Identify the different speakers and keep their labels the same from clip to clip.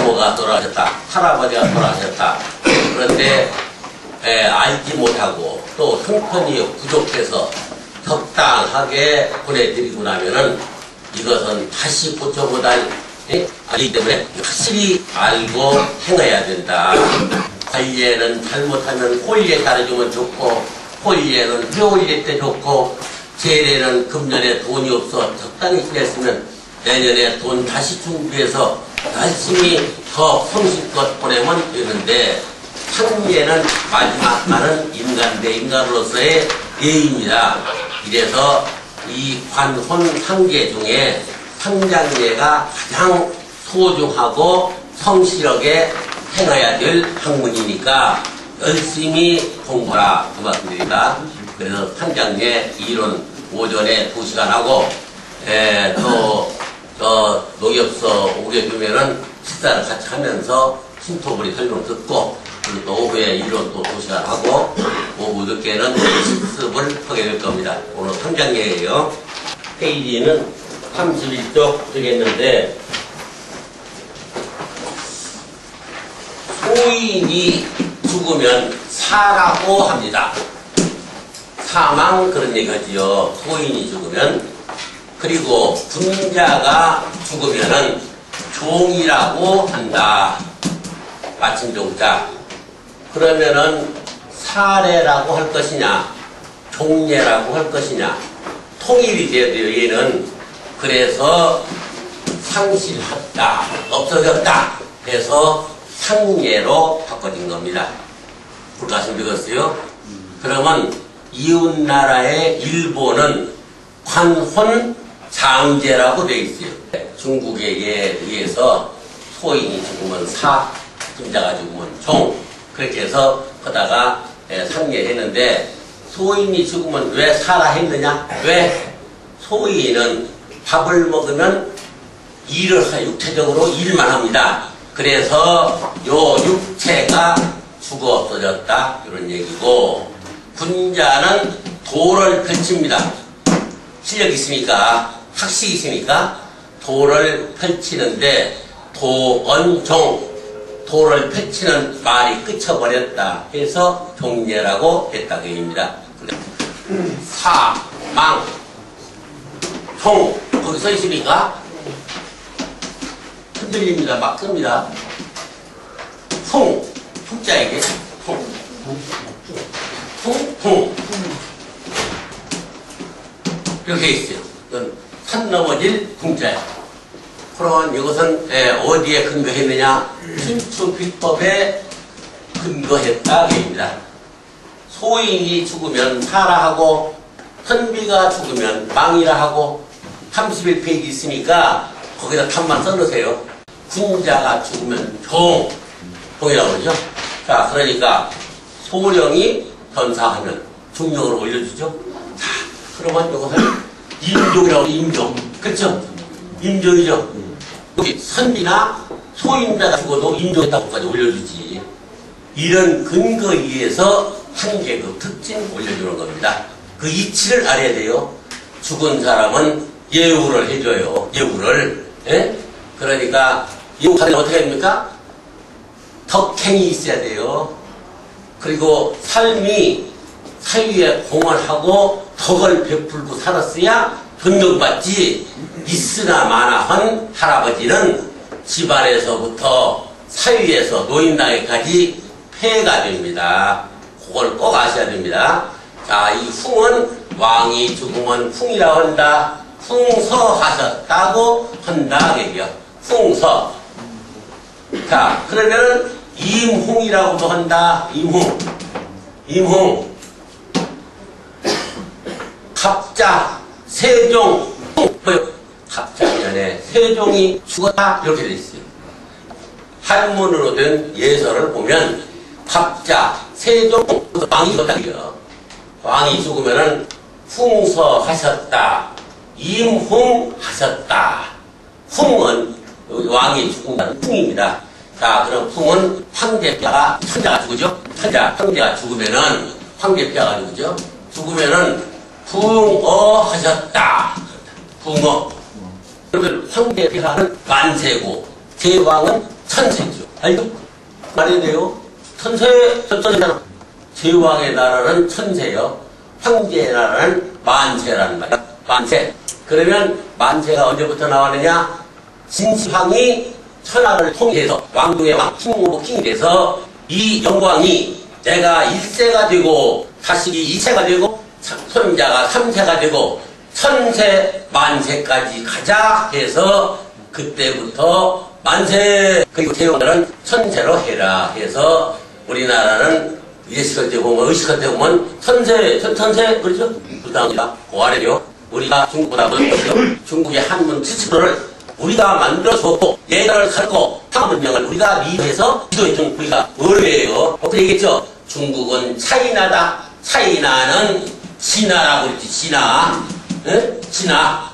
Speaker 1: 부모가 돌아가셨다, 할아버지가 돌아가셨다. 그런데 알지 못하고 또 형편이 부족해서 적당하게 보내드리고 나면은 이것은 다시 고쳐보다 하기 때문에 확실히 알고 행해야 된다. 관리에는 잘못하면 홀리에 따라주면 좋고, 홀리에는 회홀리 때 좋고, 재래는 금년에 돈이 없어 적당히 지냈으면 내년에 돈 다시 준비해서 열심히 더 성실껏 보내면 되는데, 상례는 마지막 말은 인간 대 인간으로서의 예입니다. 이래서 이 관혼 상계 중에 상장례가 가장 소중하고 성실하게 행해야 될 학문이니까 열심히 공부하라 그 말씀드립니다. 그래서 상장례 이론 오전에 2시간 하고 또 농협서 오게 되면은 식사를 같이 하면서 신토부리 설명 듣고, 그리고 또 오후에 이론 또 2시간 하고 오후 늦게는 실습을 하게 될 겁니다. 오늘 상장례예요. 페이지는 31쪽 되겠는데, 소인이 죽으면 사라고 합니다. 사망 그런 얘기하지요. 소인이 죽으면. 그리고 분자가 죽으면은 종이라고 한다. 마침종자. 그러면은 사례라고 할 것이냐, 종례라고 할 것이냐, 통일이 돼야 돼요. 얘는. 그래서 상실했다, 없어졌다 해서 상례로 바꿔진 겁니다. 말씀드렸어요. 그러면 이웃나라의 일본은 관혼장제라고 되어 있어요. 중국에 의해서 소인이 죽으면 사, 분자가 죽으면 종, 그렇게 해서 하다가 상례했는데, 소인이 죽으면 왜 사라 했느냐? 왜? 소인은 밥을 먹으면 일을 해, 육체적으로 일만 합니다. 그래서 요 육체가 죽어 없어졌다 이런 얘기고, 군자는 도를 펼칩니다. 실력 있으니까, 학식이 있으니까 도를 펼치는데, 도언종, 도를 펼치는 말이 끝쳐버렸다 해서 종례라고 했다고 합니다. 사, 망, 종, 거기 써 있으니까 흔들립니다. 막 씁니다. 풍, 풍자에게 풍, 이렇게 있어요. 이건 산 넘어질 풍자예요. 그러면 이것은 어디에 근거했느냐? 신추비법에 근거했다 입니다. 소인이 죽으면 사라 하고, 선비가 죽으면 망이라 하고, 31페이지 있으니까 거기다 탑만 써놓으세요. 군자가 죽으면 종이라고 그러죠. 자, 그러니까 소령이 전사하면 중령으로 올려주죠. 자, 그러면 이것을 임종이라고 해요. 임종. 그렇죠? 임종이죠. 여기 선비나 소인자가 죽어도 임종했다고까지 올려주지. 이런 근거에 의해서 한 계급 특징 올려주는 겁니다. 그 이치를 알아야 돼요. 죽은 사람은 예우를 해줘요. 예우를. 예? 그러니까 예우하면 어떻게 됩니까? 덕행이 있어야 돼요. 그리고 삶이 사유에 공헌하고 덕을 베풀고 살았어야 존경받지. 있으나 마나한 할아버지는 집안에서부터 사유에서 노인나이까지 폐해가 됩니다. 그걸 꼭 아셔야 됩니다. 자, 이 풍은 왕이 죽으면 풍이라고 한다. 풍서하셨다고 한다. 얘기야. 풍서. 자, 그러면은 임홍이라고도 한다. 임홍. 임홍. 갑자, 세종. 갑자년에 세종이 죽었다. 이렇게 돼 있어요. 한문으로 된 예서를 보면 갑자, 세종, 왕이 죽었다. 왕이 죽으면은 풍서하셨다. 임흥하셨다. 풍은 왕이 죽은 풍입니다. 자, 그럼 풍은 황제뼈가, 천자가 죽으죠? 황제가 죽으면은, 황제뼈가 죽으죠? 죽으면은 붕어하셨다. 붕어. 그러면 황제뼈는 만세고, 제왕은 천세죠. 알죠? 말이 돼요. 천세잖아. 제왕의 나라는 천세요. 황제의 나라는 만세라는 말이야. 만세. 그러면 만세가 언제부터 나왔느냐? 진시황이 천하를 통일해서 왕중의 왕, 킹이 돼서 이 영광이 내가 1세가 되고 자식이 2세가 되고 손자가 3세가 되고 천세 만세까지 가자 해서 그때부터 만세 그리고 태용들은 천세로 해라 해서 우리나라는 예식할 때 보면 의식할 때 보면 천세 그렇죠? 그 다음이다 그 아래요. 우리가 중국보다 먼저 중국의 한문 70%를 우리가 만들어줬고 예가를 살고 상문명을 우리가 리드해서 지도해준 우리가 어려워요. 어떻게 얘기했죠? 중국은 차이나다. 차이나는 진나라고 그랬지. 진나. 응? 진나.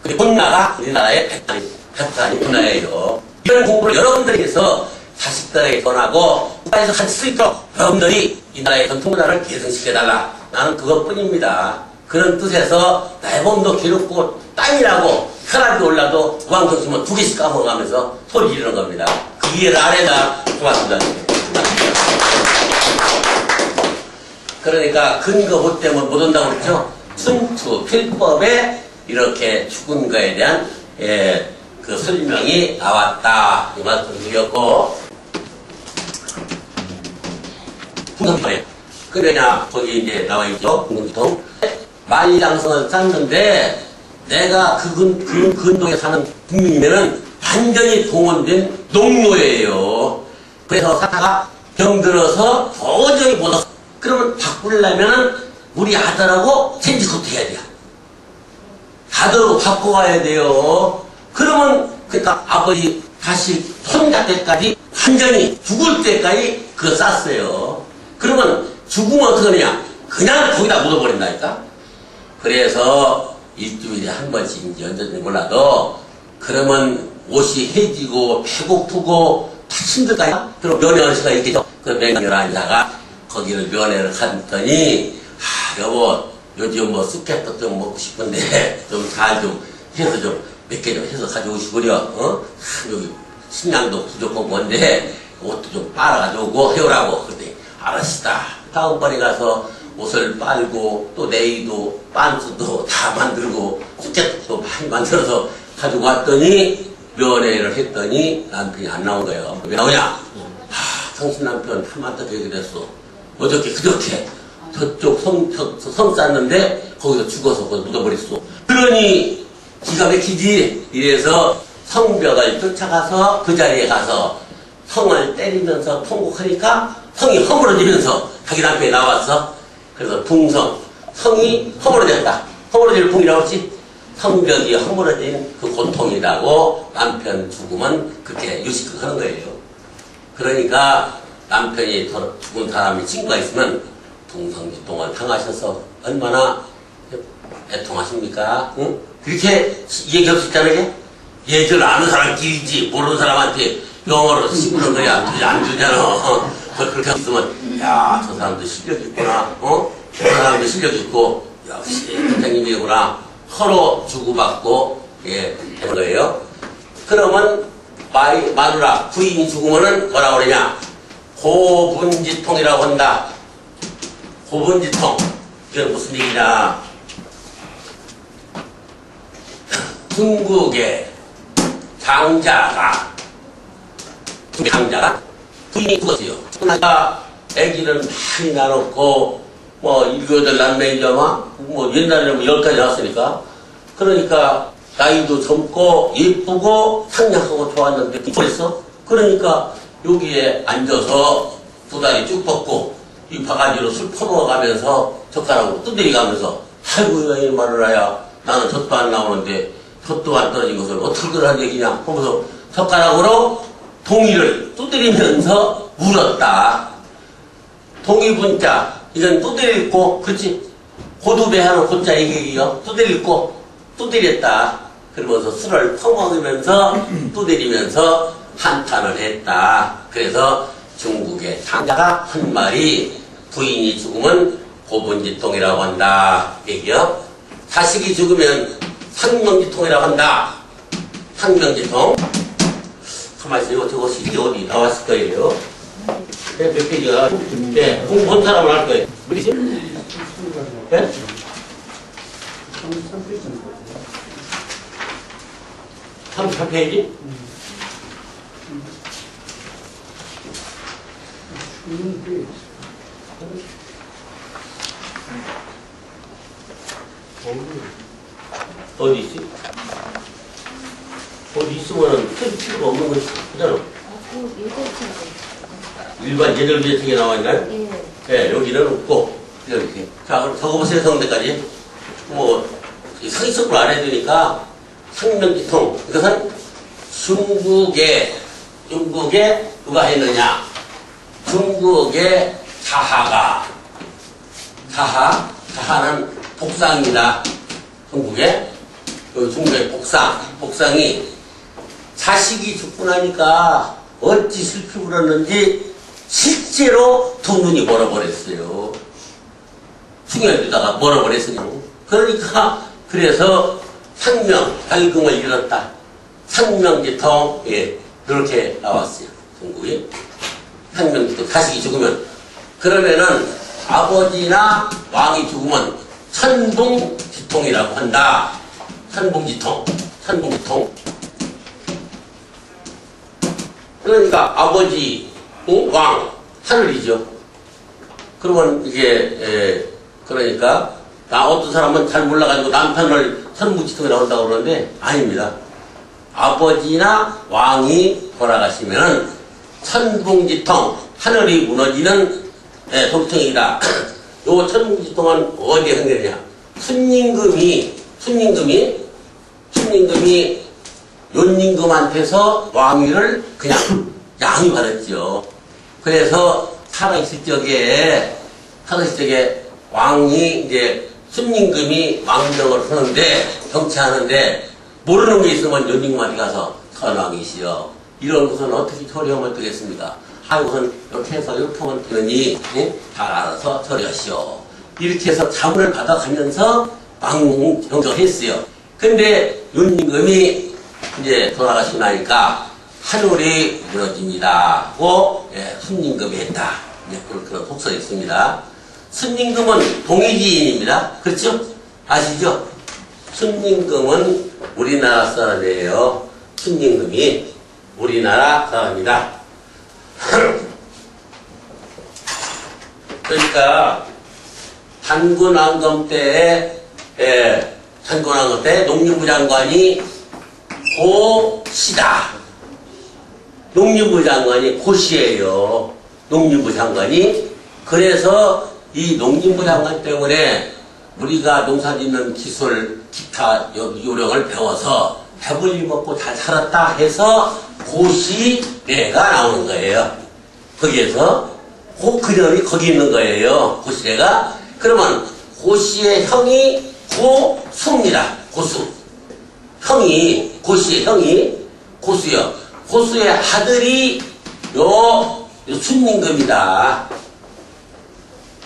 Speaker 1: 그리고 본나가 우리나라의 백단이 문화예요. 이런 공부를 여러분들에게서 자식들에게 전하고 국가에서 할 수 있도록 여러분들이 이 나라의 전통 문화를 계승시켜달라. 나는 그것뿐입니다. 그런 뜻에서 나의 몸도 괴롭고 땀이 나고 혈압이 올라도 우왕정심은 2개씩 까먹으면서 소리 지르는 겁니다. 그 이해를 안 해나 고맙습니다. 그러니까 근거 못 되면 못 온다고 그랬죠. 춘추 필법에 이렇게 죽은 거에 대한 그 설명이 나왔다 이 말씀드렸고 풍성파에 그러냐 거기 이제 나와있죠. 궁금통 만리장성을 쌓는데 내가 그 근동에 사는 국민이면은 완전히 동원된 농노예요. 그래서 사타가 병들어서 도저히 못 왔어. 그러면 바꾸려면은 우리 아들하고 생지컷 해야 돼요. 아들하고 바꿔와야 돼요. 그러면 그러니까 아버지 다시 손자 때까지 완전히 죽을 때까지 그거 쌌어요. 그러면 죽으면 어떻게 하느냐? 그냥 거기다 묻어버린다니까. 그래서 일주일에 한 번씩인지 언제든지 몰라도 그러면 옷이 해지고 배고프고 다 힘들까요? 그럼 면회 어르신가 있겠죠? 그 맹렬 환자가 거기를 면회를 갔더니 여보 요즘 뭐 쑥갓도 좀 먹고 싶은데 좀 잘 좀 해서 좀 몇 개 좀 해서 가져오시구려. 여기 식량도 부족한 건데 옷도 좀 빨아 가져오고 해오라고. 그랬더니 알았다. 다음번에 가서 옷을 빨고 또 네이도 반스도 다 만들고 쑥갓도 많이 만들어서 가지고 왔더니 면회를 했더니 남편이 안 나온 거예요. 왜 나오냐? 당신 남편 한마디 얘기 됐어. 어저께 그저께 저쪽 성 쌌는데 거기서 죽어서 거기서 묻어버렸어. 그러니 기가 막히지. 이래서 성벽을 쫓아가서 그 자리에 가서 성을 때리면서 통곡하니까 성이 허물어지면서 자기 남편이 나왔어. 그래서 붕성, 성이 허물어졌다. 허물어질 붕이라고 했지. 성벽이 허물어진 그 고통이라고 남편 죽으면 그렇게 유식하는 거예요. 그러니까 남편이 죽은 사람이 친구가 있으면 동성지통을 당하셔서 얼마나 애통하십니까? 응? 그렇게 얘기할 수 있다는 게 예절 아는 사람끼리지 모르는 사람한테 영어로 씹는 거야. 안 주잖아. 그렇게 있으면 야, 저 사람도 실력이 있구나. 저 사람도 실력이 있고 역시 선생님이구나. 서로 주고받고 되는 거예요. 그러면 마누라 부인이 죽으면은 뭐라고 그러냐? 고분지통이라고 한다. 고분지통. 이건 무슨 얘기냐? 중국의 장자가 부인이 죽었어요. 그러니까 애기를 많이 낳았고 뭐 7, 남매이자마 뭐 옛날에는 10까지 낳았으니까 그러니까 나이도 젊고 예쁘고 상냥하고 좋았는데 그랬어. 그러니까 여기에 앉아서 두 다리 쭉 뻗고 이 바가지로 술 퍼먹어가면서 젓가락으로 두드리가면서 아이고 이 마누라야 나는 젖도 안 나오는데 젖도 안 떨어진 것을 어떻게 그러는 얘기냐 하면서 젓가락으로 동이를 두드리면서 울었다. 동이분자 이건 두드리고 그렇지 고두배하는 고자 얘기예요. 두드리고 두드렸다. 그러면서 술을 퍼먹으면서 두드리면서 한탄을 했다. 그래서 중국의 장자가 한 말이 부인이 죽으면 고분지통이라고 한다. 얘기요. 자식이 죽으면 상명지통이라고 한다. 상명지통. 가만히 있어요. 저거 시계 어디 나왔을 거예요. 네, 몇 페이지가. 네, 공부한 사람은 할 거예요. 그러지? 네? 33페이지? 어디 있지? 어디 있으면은 필요가 없는 거지. 그잖아. 일반 예절비에 나와 있나요?
Speaker 2: 예.
Speaker 1: 네, 여기는 없고, 이렇게. 자, 그럼 적어보세요, 성대까지. 뭐, 상식적으로 안 해두니까, 상명기통. 이것은 중국에 누가 했느냐? 중국의 자하는 복상입니다. 중국의 복상이 자식이 죽고 나니까 어찌 슬피 울었는지 실제로 두 눈이 멀어버렸어요. 중요한데다가 멀어버렸어요. 그러니까 그래서 상명달금을 잃었다. 상명지통, 예, 이렇게 나왔어요. 중국이 상명지통. 자식이 죽으면, 그러면은 아버지나 왕이 죽으면 천붕지통이라고 한다. 천붕지통. 그러니까 아버지, 왕, 하늘이죠. 그러면 이게 그러니까 어떤 사람은 잘 몰라가지고 남편을 천붕지통이라고 한다고 그러는데 아닙니다. 아버지나 왕이 돌아가시면은 천붕지통, 하늘이 무너지는 독통이다. 요 천붕지통은 어디에 생기느냐? 순임금이 윤임금한테서 왕위를 그냥 양위받았죠. 그래서 살아있을 적에 왕이 이제 순임금이 왕명을 하는데 정치하는데 모르는 게 있으면 윤임금한테 가서 선왕이시여, 이런 것은 어떻게 처리하면 되겠습니까? 우선 이렇게 해서 이렇게 하면 되니 잘 알아서 처리하시오. 이렇게 해서 자문을 받아가면서 왕정을 했어요. 근데 윤임금이 이제 돌아가시고 나니까 하늘이 무너집니다 하고 순임금이 했다. 그런 속설이 있습니다. 순임금은 동이지인입니다. 그렇죠? 아시죠? 순임금은 우리나라 사람이에요. 순임금이 우리나라 사람이다. 그러니까 단군왕검 때 농림부 장관이 고시다. 농림부 장관이 고시예요. 농림부 장관이. 그래서 이 농림부 장관 때문에 우리가 농사짓는 기술, 기타 요령을 배워서 배불리 먹고 잘 살았다 해서 고시래가 나오는 거예요. 거기에서 그년이 거기 있는 거예요. 고시래가. 그러면 고시의 형이 고수입니다. 고수. 고시의 형이 고수요. 고수의 아들이 요 순임금이다.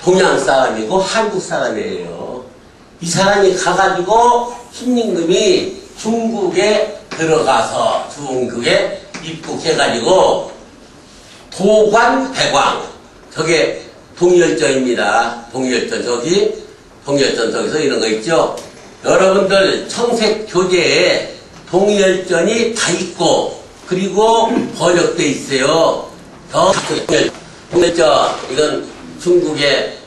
Speaker 1: 동양 사람이고 한국 사람이에요. 이 사람이 가가지고 순임금이 중국에 들어가서 중국에 입국해가지고 도관, 대광, 저게 동열전입니다. 동열전 저기서 이런 거 있죠. 여러분들 청색 교재에 동열전이 다 있고 그리고 번역돼 있어요. 동열전 이건 중국의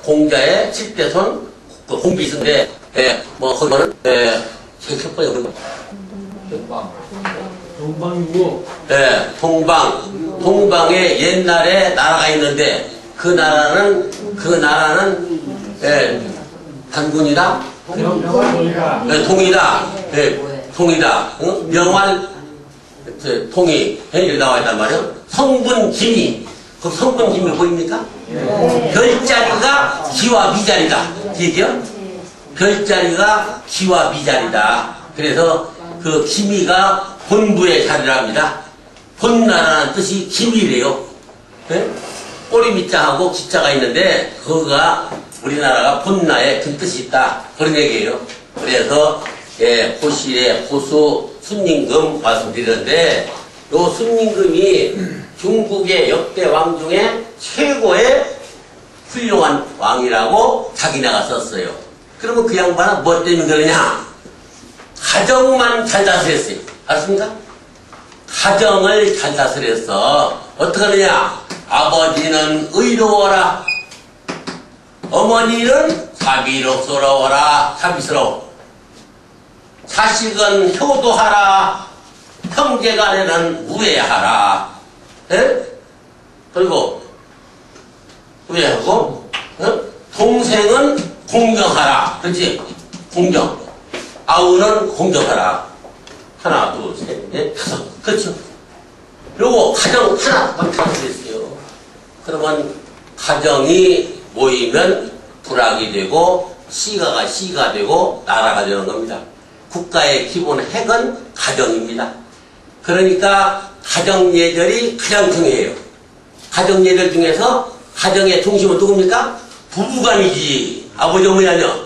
Speaker 1: 공자의 7대손 공비서인데 뭐 거기는 제격번역
Speaker 3: 동방이고.
Speaker 1: 동방에 옛날에 나라가 있는데 그 나라는 단군이다. 동이다. 명활 통이 이렇게 나와 있단 말이에요. 성분기미. 그 성분기미 보입니까? 별자리가 기와 미자리다. 기죠? 별자리가 기와 미자리다. 그래서 그 기미가 본부의 자리랍니다. 본나라는 뜻이 기미래요. 꼬리 밑자하고 기자가 있는데 그거가 우리나라가 본나에 그 뜻이 있다. 그런 얘기예요. 그래서 고시의 고수 순임금 말씀드리는데 요 순임금이 중국의 역대 왕 중에 최고의 훌륭한 왕이라고 자기네가 썼어요. 그러면 그 양반은 뭐 때문에 그러냐? 가정만 잘 다스렸어요. 알았습니까? 가정을 잘 다스려서 어떻게 하느냐? 아버지는 의로워라. 어머니는 사비롭스러워라. 사비스러워. 자식은 효도하라. 형제간에는 우애하라. 에? 그리고 우애하고 동생은 공경하라. 그렇지? 공경. 아우는 공경하라. 하나, 둘, 셋, 넷, 다섯. 그렇죠? 요거 가정 하나만 다스렸어요. 그러면 가정이 모이면 불악이 되고 시가 되고 나라가 되는 겁니다. 국가의 기본 핵은 가정입니다. 그러니까 가정예절이 가장 중요해요. 가정예절 중에서 가정의 중심은 누굽니까? 부부간이지. 아버지 어머니 아니요.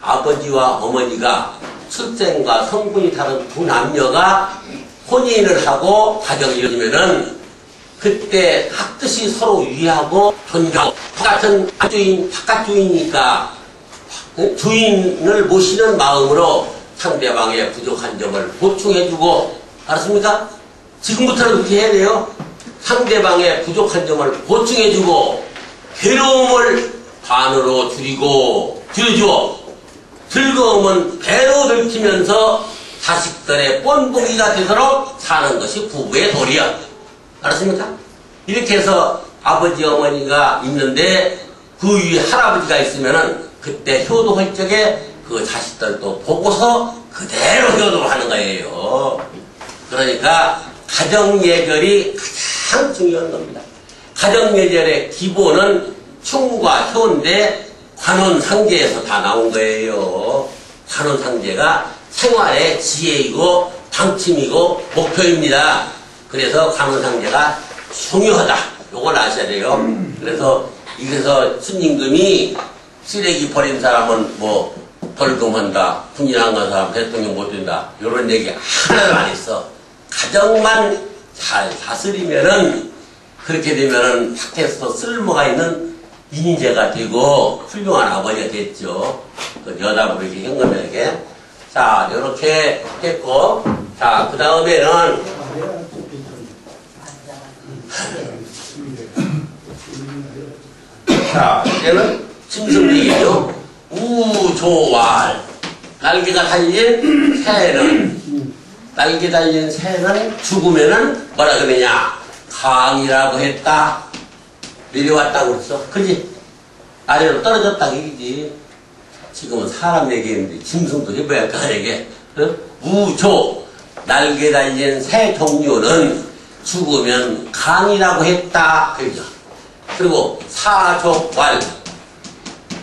Speaker 1: 아버지와 어머니가 출생과 성분이 다른 두 남녀가 혼인을 하고 가정이 이루어지면은 그때 각듯이 서로 위하고 존중하고 같은 주인, 바깥 주인이니까 주인을 모시는 마음으로 상대방의 부족한 점을 보충해주고, 알았습니까? 지금부터는 그렇게 해야 돼요. 상대방의 부족한 점을 보충해주고 괴로움을 반으로 줄여주어 즐거움은 배로 들키면서 자식들의 뻔보기가 되도록 사는 것이 부부의 도리야. 알았습니까? 이렇게 해서 아버지 어머니가 있는데 그 위에 할아버지가 있으면은 그때 효도할 적에 그 자식들도 보고서 그대로 효도를 하는 거예요. 그러니까 가정예절이 가장 중요한 겁니다. 가정예절의 기본은 충과 효인데 관원상제에서 다 나온 거예요. 관원상제가 생활의 지혜이고 방침이고 목표입니다. 그래서 관원상제가 중요하다. 요걸 아셔야 돼요. 그래서 순임금이 쓰레기 버린 사람은 뭐 벌금한다, 군인 안 간 사람 대통령 못 된다, 요런 얘기 하나도 안 했어. 가정만 잘 다스리면은 그렇게 되면은 밖에서 쓸모가 있는 인재가 되고 훌륭한 아버지가 됐죠. 그 여담으로 이렇게 한 겁니다, 이게. 자, 요렇게 했고, 자, 그 다음에는, 자, 이제는 짐승얘기죠. 우조왈. 날개가 달린 새는, 날개 달린 새는 죽으면은 뭐라 그러냐? 강이라고 했다. 내려왔다고 그랬어. 그지? 아래로 떨어졌다고 얘기지. 지금은 사람 얘기했는데 짐승도 해봐야 할까, 이게. 어? 우조. 날개 달린 새 종류는 죽으면 강이라고 했다. 그죠? 그리고 사족왈.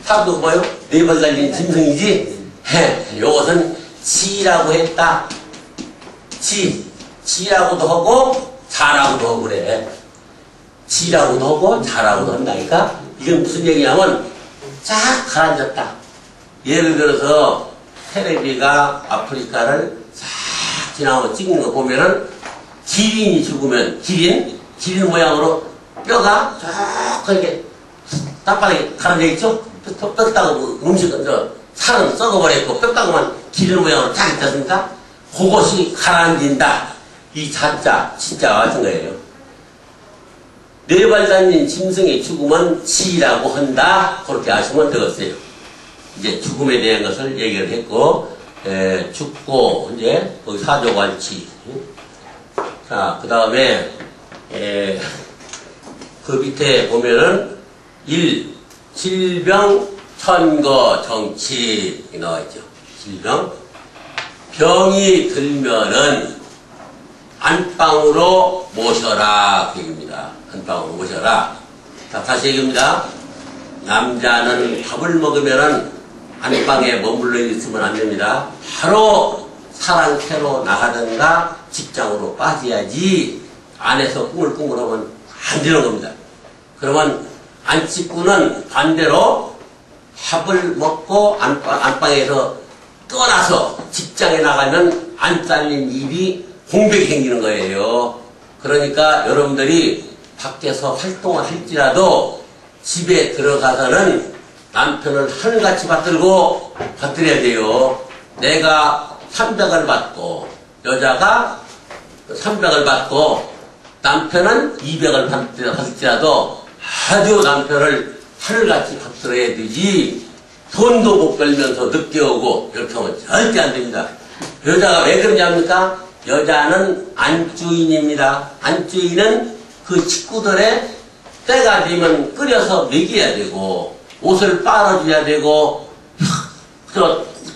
Speaker 1: 사도 뭐요? 네 발 달린 짐승이지? 요것은 지라고 했다. 지라고도 하고 자라고도 하고 그래. 지라고도 하고 자라고도 한다니까? 이건 무슨 얘기냐면 쫙 가라앉았다. 예를 들어서 테레비가 아프리카를 싹 지나가고 찍는 거 보면은 기린이 죽으면 기린 모양으로 뼈가 쫙 이렇게 땅바닥에 가라앉아 있죠? 뼈다고 살은 썩어버렸고 뼈다구만 기린 모양으로 쫙 있지 않습니까? 그것이 가라앉는다. 이 자자, 진짜와 같은 거예요. 네 발 달린 짐승이 죽으면 지라고 한다. 그렇게 아시면 되겠어요. 이제 죽음에 대한 것을 얘기를 했고, 죽고, 이제, 거기 사조관치. 자, 그 다음에, 그 밑에 보면은, 질병, 천거, 정치, 나와있죠. 질병. 병이 들면은, 안방으로 모셔라. 그 얘기입니다. 안방으로 모셔라. 자, 다시 얘기합니다. 남자는 밥을 먹으면은 안방에 머물러 있으면 안 됩니다. 바로 사랑캐로 나가든가 직장으로 빠져야지 안에서 꿍글꿍글하면 안 되는 겁니다. 그러면 안식구는 반대로 밥을 먹고 안방에서 떠나서 직장에 나가면 안 잘린 입이 공백이 생기는 거예요. 그러니까 여러분들이 밖에서 활동을 할지라도 집에 들어가서는 남편을 하늘같이 받들어야 돼요. 내가 300을 받고 여자가 300을 받고 남편은 200을 받을지라도 아주 남편을 하늘같이 받들어야 되지, 돈도 못 벌면서 늦게 오고 이렇게 하면 절대 안 됩니다. 여자가 왜 그러지 합니까? 여자는 안주인입니다. 안주인은 그 식구들의 때가 되면 끓여서 먹여야 되고, 옷을 빨아줘야 되고,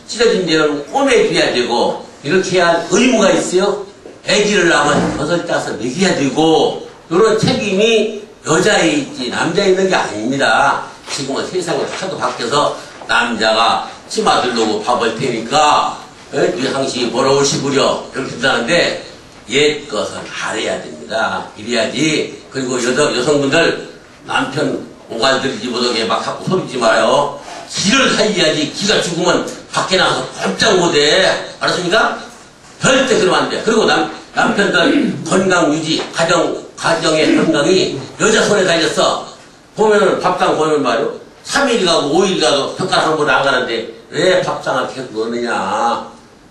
Speaker 1: 찢어진 데는 꼬매줘야 되고, 이렇게 해야 의무가 있어요. 애기를 낳으면 젖을 짜서 먹여야 되고, 이런 책임이 여자에 있지 남자에 있는 게 아닙니다. 지금은 세상에 하도 밖에서 남자가 치마 들고 밥을 테니까 네 항시 뭐라 오시구려 이렇게 된다는데, 옛 것은 알아야 됩니다. 이래야지. 그리고 여성분들 남편 오갈들이지 못하게 막 자꾸 소리지 말아요. 기를 살려야지. 기가 죽으면 밖에 나가서 꼼짝 못해. 알았습니까? 절대 그러면 안 돼. 그리고 남편들 건강 유지, 가정의 건강이 여자 손에 달렸어. 보면은 밥상 보면 말이요, 3일 가고 5일 가도 젓가락 한 번 안 가는데 왜 밥상을 계속 넣느냐.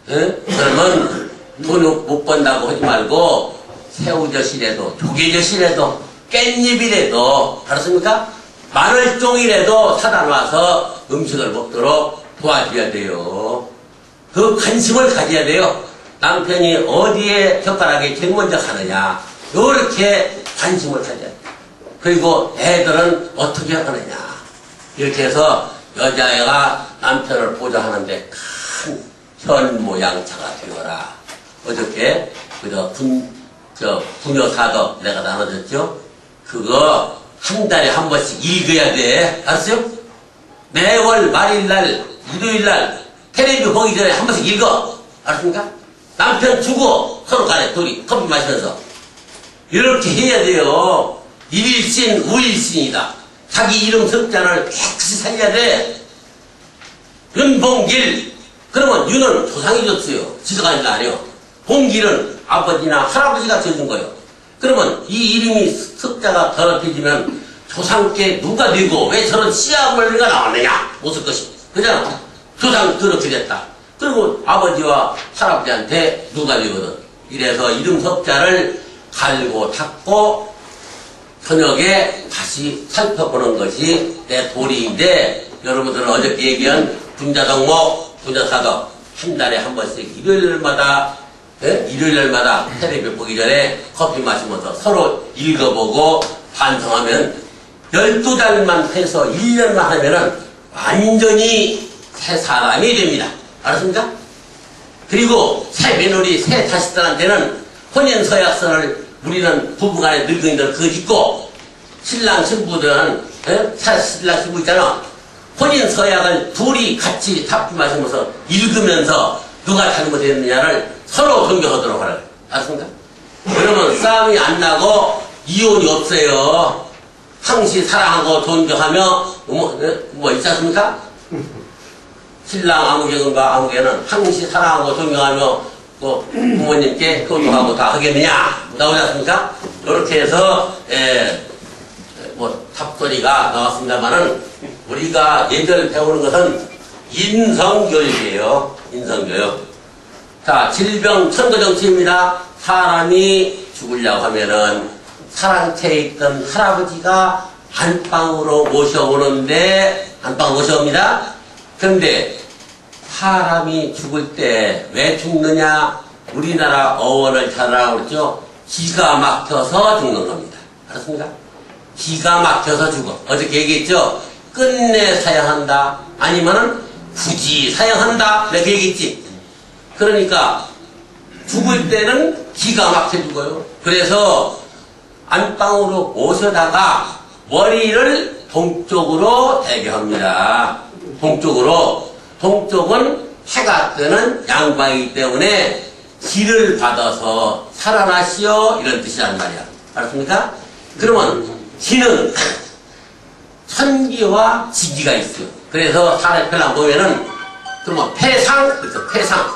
Speaker 1: 에? 그러면 돈 못 번다고 하지 말고 새우젓이라도 조개젓이라도 깻잎이라도, 알았습니까? 마늘종이라도 사다 놔서 음식을 먹도록 도와줘야 돼요. 그 관심을 가져야 돼요. 남편이 어디에 젓가락에 제일 먼저 가느냐, 이렇게 관심을 가져야 돼요. 그리고 애들은 어떻게 하느냐, 이렇게 해서 여자애가 남편을 보좌하는데 큰 현모양처가 되어라. 어저께 부녀사덕 내가 나눠줬죠? 그거 한 달에 한 번씩 읽어야 돼. 알았어요? 매월 말일날, 일요일날 텔레비전 보기 전에 한 번씩 읽어. 알았습니까? 남편 주고 서로 간에 둘이 커피 마시면서 이렇게 해야 돼요. 일일신, 우일신이다. 자기 이름 석자를 깨끗이 살려야 돼. 윤봉길. 그러면 윤은 조상이 줬어요. 지가 아닌 거 아니에요. 봉길은 아버지나 할아버지가 지어준 거예요. 그러면 이 이름이 석자가 더럽혀지면 조상께 누가 되고 왜 저런 씨앗물리가 나왔느냐? 못쓸 것이. 그잖아. 조상 더럽게 됐다. 그리고 아버지와 할아버지한테 누가 되거든. 이래서 이름 석자를 갈고 닦고 저녁에 다시 살펴보는 것이 내 도리인데, 여러분들은 어저께 얘기한 분자덕목, 분자사덕 한 달에 한 번씩 일요일마다 텔레비전 보기 전에 커피 마시면서 서로 읽어보고 반성하면 12달만 해서 1년만 하면은 완전히 새 사람이 됩니다. 알았습니까? 그리고 새 며느리, 새 자식들한테는 혼인서약서를 우리는 부부간에 늙은이들 그거 있고, 신랑 신부들은 신랑 신부 있잖아. 혼인서약을 둘이 같이 답변하시면서 읽으면서 누가 잘못했느냐를 서로 존경하도록 하라. 알았습니까? 그러면 싸움이 안 나고 이혼이 없어요. 항시 사랑하고 존경하며 뭐 있지 않습니까? 신랑 아무개군과 아무개는 항시 사랑하고 존경하며 부모님께 효도하고 다 하겠느냐 나오지 않습니까? 이렇게 해서 답소리가 나왔습니다만은, 우리가 예절 배우는 것은 인성교육이에요. 인성교육. 자, 질병 천도정치입니다. 사람이 죽으려고 하면은 사랑채에 있던 할아버지가 안방으로 모셔오는데, 안방 모셔옵니다. 그런데 사람이 죽을 때 왜 죽느냐? 우리나라 어원을 잘 알아보죠. 기가 막혀서 죽는 겁니다. 알았습니까? 기가 막혀서 죽어. 어저께 얘기했죠? 끝내 사양한다. 아니면은 굳이 사양한다. 내가 얘기했지. 그러니까 죽을 때는 기가 막혀 죽어요. 그래서 안방으로 모셔다가 머리를 동쪽으로 대교합니다. 동쪽으로. 동쪽은 해가 뜨는 양방이기 때문에 기를 받아서 살아나시오, 이런 뜻이란 말이야. 알았습니까? 그러면 기는 천기와 지기가 있어요. 그래서 사례 편랑 보면은, 그러면 폐상, 그래서 폐상,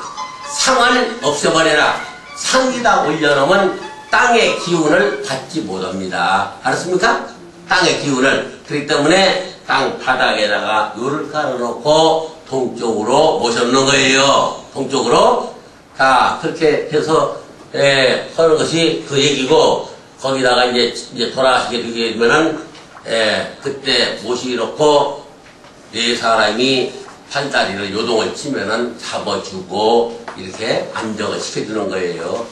Speaker 1: 상을 없애버려라. 상에다 올려놓으면 땅의 기운을 받지 못합니다. 알았습니까? 땅의 기운을. 그렇기 때문에 땅 바닥에다가 요를 깔아놓고 동쪽으로 모셔놓는 거예요. 동쪽으로. 자, 그렇게 해서 하는 것이 그 얘기고, 거기다가 이제 돌아가시게 되게 되면은 그때 모시놓고 네 사람이 팔다리를 요동을 치면은 잡아주고 이렇게 안정을 시켜주는 거예요.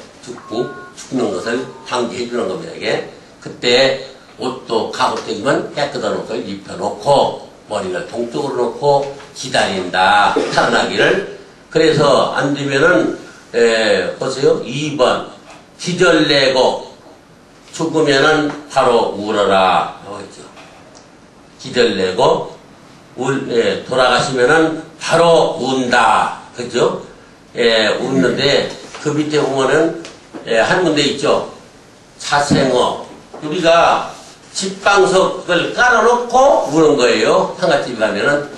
Speaker 1: 죽는 것을 방지해주는 겁니다. 이게 그때 옷도 가급적이면 깨끗한 옷을 입혀놓고 머리를 동쪽으로 놓고 기다린다. 살아나기를. 그래서 안 되면은 보세요. 2번 기절내고 죽으면은 바로 울어라 하고 있죠. 기절내고 돌아가시면은 바로 운다. 그죠? 웃는데 그 밑에 보면은 한 군데 있죠. 자생어. 우리가 집방석을 깔아놓고 우는 거예요. 상갓집에 가면은.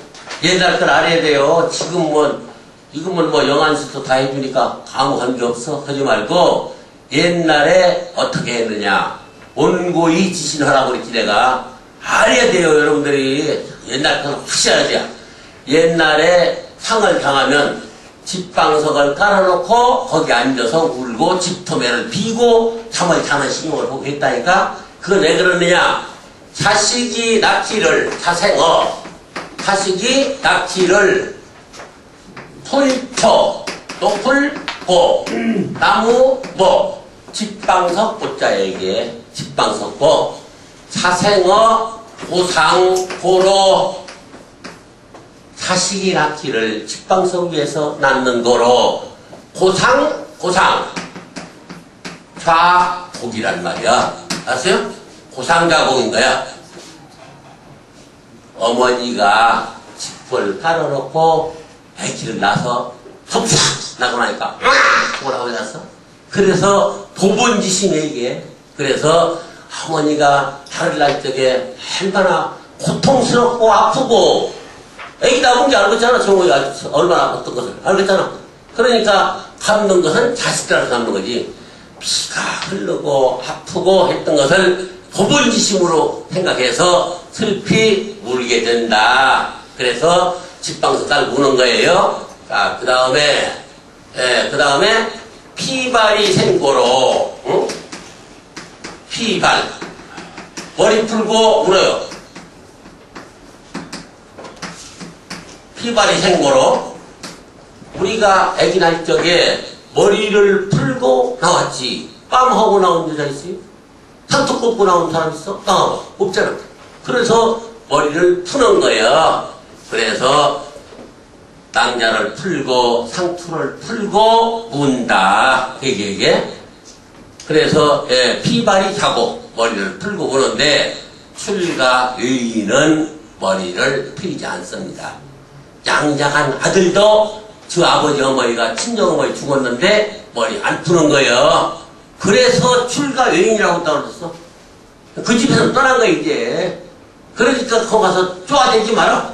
Speaker 1: 옛날 걸 알아야 돼요. 지금은 뭐 영안수도 다 해주니까 아무 관계 없어. 하지 말고 옛날에 어떻게 했느냐. 원고이 지신하라고 그랬지 내가. 알아야 돼요. 여러분들이. 옛날 건 확실해야 돼요. 옛날에 상을 당하면 집방석을 깔아놓고 거기 앉아서 울고 집토매를 비고 잠을 자는 신용을 보고 했다니까. 그건 왜 그러느냐. 자식이 낙지를 자생어 자식이 낙지를 풀초 또 풀고 나무 뭐 집방석 보자에 이게 집방석 보 자생어 고상 고로 자식이 낳기를 집방석 위에서 낳는 거로 고상 좌복이란 말이야. 아세요? 고상좌복인 거야. 어머니가 집을 깔아놓고 아기를 낳아서 섭삭 나고 나니까 뭐라고 해놨어? 그래서 도본지심에 이게. 그래서 어머니가 달을 날 적에 얼마나 고통스럽고 아프고 애기 낳은 게 알겠잖아. 정우가 얼마나 아팠던 것을 알겠잖아. 그러니까 갚는 것은 자식들한테 갚는 거지. 피가 흐르고 아프고 했던 것을 도본지심으로 생각해서 슬피 울게 된다. 그래서 집방석 깔고 우는 거예요. 자, 그 다음에 피발이 생고로, 응? 피발. 머리 풀고 울어요. 피발이 생고로. 우리가 애기 날 적에 머리를 풀고 나왔지. 빰하고 나온 여자 있어요? 상투 꽂고 나온 사람 있어? 없잖아. 그래서 머리를 푸는 거야. 그래서 낭자를 풀고 상투를 풀고 운다. 이게. 그래서 피발이 자고 머리를 풀고 우는데 출가 의인은 머리를 풀지 않습니다. 양장한 아들도 저 아버지 어머니가 친정어머니 죽었는데 머리 안 푸는 거예요. 그래서 출가 외인이라고 했다고 그랬어. 그 집에서 떠난 거야 이제. 그러니까 거기 가서 쪼아대지 마라.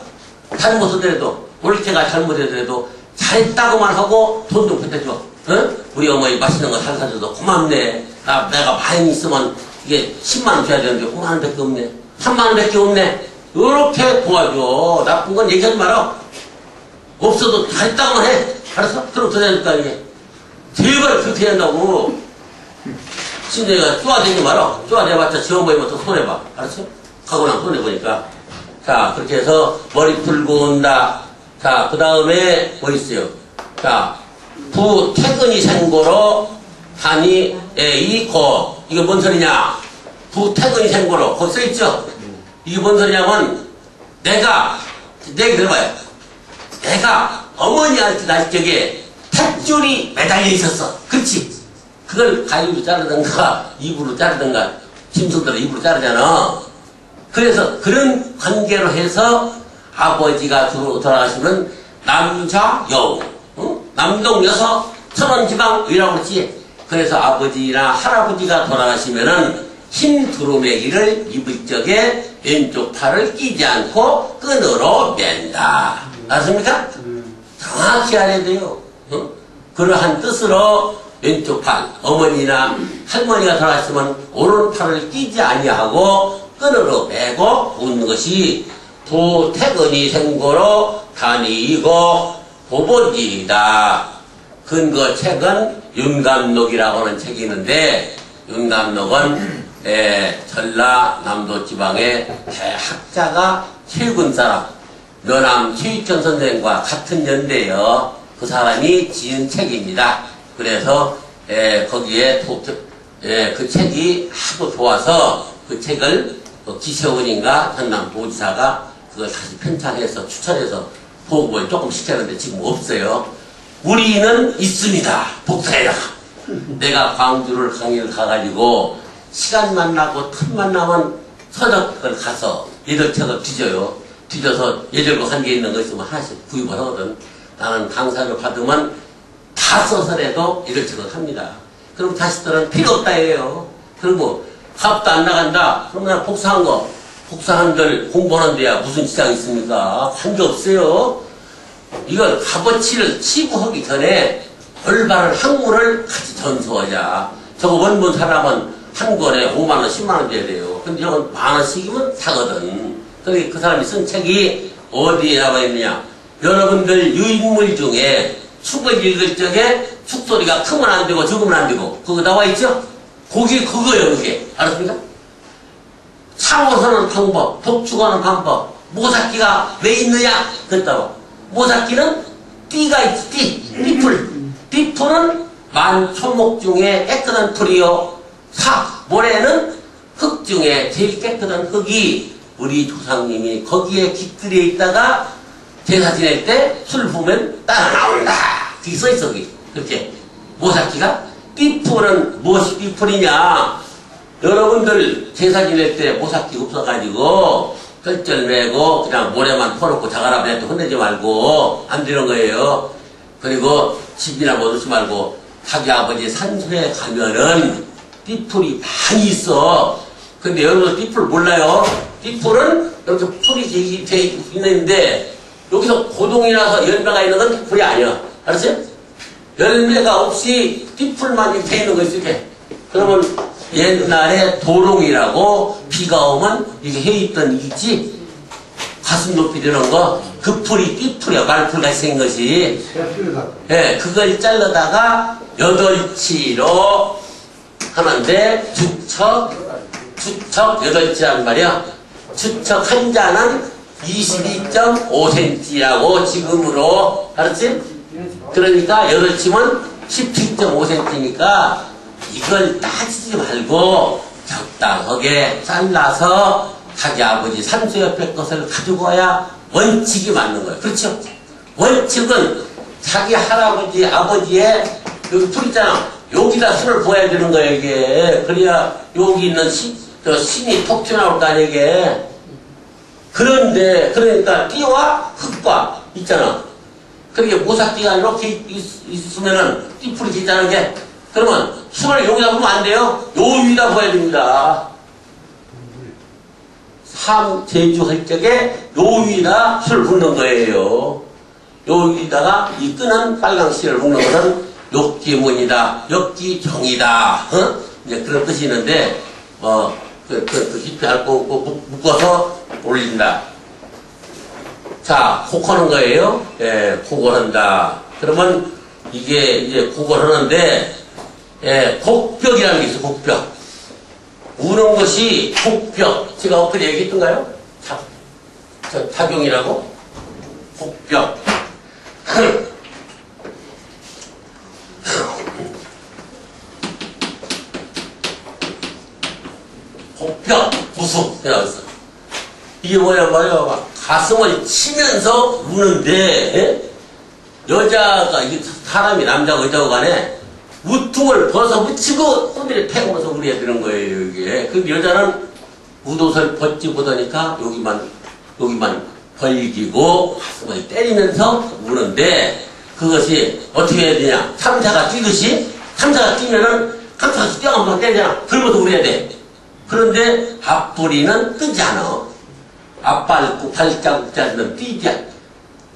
Speaker 1: 잘못하더라도 올케가 잘못하더라도 잘했다고만 하고 돈 좀 보태줘. 응? 우리 어머니 맛있는 거 사줘도 고맙네. 내가 많이 있으면 이게 10만원 줘야 되는데 5만원 밖에 없네. 3만원 밖에 없네. 이렇게 도와줘. 나쁜 건 얘기하지 마라. 없어도 잘했다고만 해. 알았어? 그럼 더 되니까 이게. 제발 그렇게 해야 한다고. 신정이가 쪼아대지 마라. 쪼아대봤자 지 어머니만 더 손해봐. 알았어? 하고 나면 손해보니까. 자, 그렇게 해서 머리 풀고 온다. 자, 그 다음에 뭐 있어요? 자, 부퇴근이 생고로 단이 이고. 이게 뭔 소리냐? 부퇴근이 생고로. 거기 써있죠? 이게 뭔 소리냐면 내가 들어봐요. 내가 어머니한테 날 적에 탯줄이 매달려 있었어. 그렇지? 그걸 가위로 자르든가 입으로 자르든가 짐승들은 입으로 자르잖아. 그래서 그런 관계로 해서 아버지가 돌아가시면 남자 여우, 응? 남동 여서 천원지방이라고 그러지. 그래서 아버지나 할아버지가 돌아가시면은 흰 두루매기를 입을 적에 왼쪽 팔을 끼지 않고 끈으로 맨다. 맞습니까? 정확히 알아야 돼요. 응? 그러한 뜻으로 왼쪽 팔, 어머니나 할머니가 돌아가시면 오른팔을 끼지 아니하고 끈으로 매고 웃는 것이 도태근이 생고로 다니고 보본지이다. 근거 책은 윤감록이라고 하는 책이 있는데, 윤감록은 전라남도 지방의 대학자가 최근 사람, 면함 최익천 선생과 같은 연대여 그 사람이 지은 책입니다. 그래서 거기에 그 책이 하도 좋아서 그 책을 기세훈인가 전남도지사가 그걸 다시 편찬해서 추천해서 보급을 조금 시켰는데 지금 없어요. 우리는 있습니다. 복사해라. 내가 광주를 강의를 가가지고 시간만 나고 틈만 나면 서적을 가서 예절책을 뒤져요. 뒤져서 예절곡 한 개 있는 거 있으면 하나씩 구입을 하거든. 나는 강사를 받으면 다 써서라도 예절책을 합니다. 그럼 자식들은 필요 없다 해요. 그리고 값도 안 나간다. 그럼 나 복사한 거, 복사한들 공부하는 데야 무슨 지장이 있습니까? 관계 없어요. 이걸 값어치를 치부하기 전에 올바른 학문을 같이 전수하자. 저거 원본 사람은 한 권에 5만원, 10만원 돼야 돼요. 근데 이건 만원씩이면 사거든. 그러니까 그 사람이 쓴 책이 어디에 나와 있느냐. 여러분들 유인물 중에 축을 읽을 적에 축소리가 크면 안 되고 적으면 안 되고 그거 나와 있죠? 그거예요, 그게. 알았습니까? 창호서는 방법, 독축하는 방법, 모삭기가 왜 있느냐? 그랬다고. 모삭기는 띠가 있지, 띠풀. 띠풀은 만초목 중에 깨끗한 풀이요. 모래는 흙 중에 제일 깨끗한 흙이 우리 조상님이 거기에 깃들여 있다가 제사 지낼 때 술 부으면 따라 나온다. 그게 써있어, 거기. 그렇게. 모삭기가? 띠풀은 무엇이 띠풀이냐? 여러분들 제사 지낼 때 모삭기 없어가지고 떨절 매고 그냥 모래만 퍼놓고 자가라비한테 혼내지 말고 안 되는 거예요. 그리고 집이나 뭐 넣지 말고 자기 아버지 산소에 가면은 띠풀이 많이 있어. 근데 여러분 띠풀 몰라요? 띠풀은 이렇게 풀이 돼 있는데 여기서 고동이 나서 열매가 있는 건 띠풀이 아니야. 알았어요? 열매가 없이 띠풀만 돼 있는 거 있을게. 그러면 옛날에 도롱이라고 비가 오면 이게 해있던 있지? 가슴 높이 드는 거, 그 풀이 띠풀이야. 말풀같이 생긴 것이. 예, 그걸 잘라다가 8치로 하는데, 주척 8치란 말이야. 주척 한 잔은 22.5cm라고 지금으로, 알았지? 그러니까 8치면 17.5cm니까 이걸 따지지 말고 적당하게 잘라서 자기 아버지 산소 옆에 것을 가지고 와야 원칙이 맞는 거예요. 그렇죠? 원칙은 자기 할아버지, 아버지의 여기 풀 있잖아. 여기다 술을 부어야 되는 거예요, 이게. 그래야 여기 있는 신이 톡 튀어나올 거 아니에요, 이게. 그런데, 그러니까 띠와 흙과 있잖아. 그렇게 모삭기가 이렇게 있으면은 띠풀이 있다는 게, 그러면 술을 여기다 부으면 안 돼요. 요 위에다 부어야 됩니다. 제주할 적에 요 위에다 술 붓는 거예요. 요 위에다가 이 끄는 빨강 씨를 붓는 것은 욕기문이다. 욕기정이다. 이제 그런 뜻이 있는데, 깊이 앓고 묶어서 올린다. 자, 곡하는 거예요. 예, 곡을 한다. 그러면 이게 이제 곡을 하는데, 예, 곡벽이라는 게 있어요, 곡벽. 우는 것이 곡벽. 제가 엊그제 얘기했던가요? 작용이라고? 곡벽. 곡벽, 무속. 해놨어. 이게 뭐냐 말이야. 가슴을 치면서 우는데, 예? 여자가, 이게 사람이 남자고 여자고 간에, 우퉁을 벗어 붙이고 소리를 패면서 우려야 되는 거예요, 이게. 근데 여자는 웃옷을 벗지 못하니까 여기만 벌기고 가슴을 때리면서 우는데 그것이 어떻게 해야 되냐. 참새가 뛰듯이 참새가 뛰면은 깜짝이 뛰어가면서 때리잖아. 그러면서 우려야 돼. 그런데 앞부리는 뜨지 않아. 앞발고 발자국 자리는 뛰지 않아.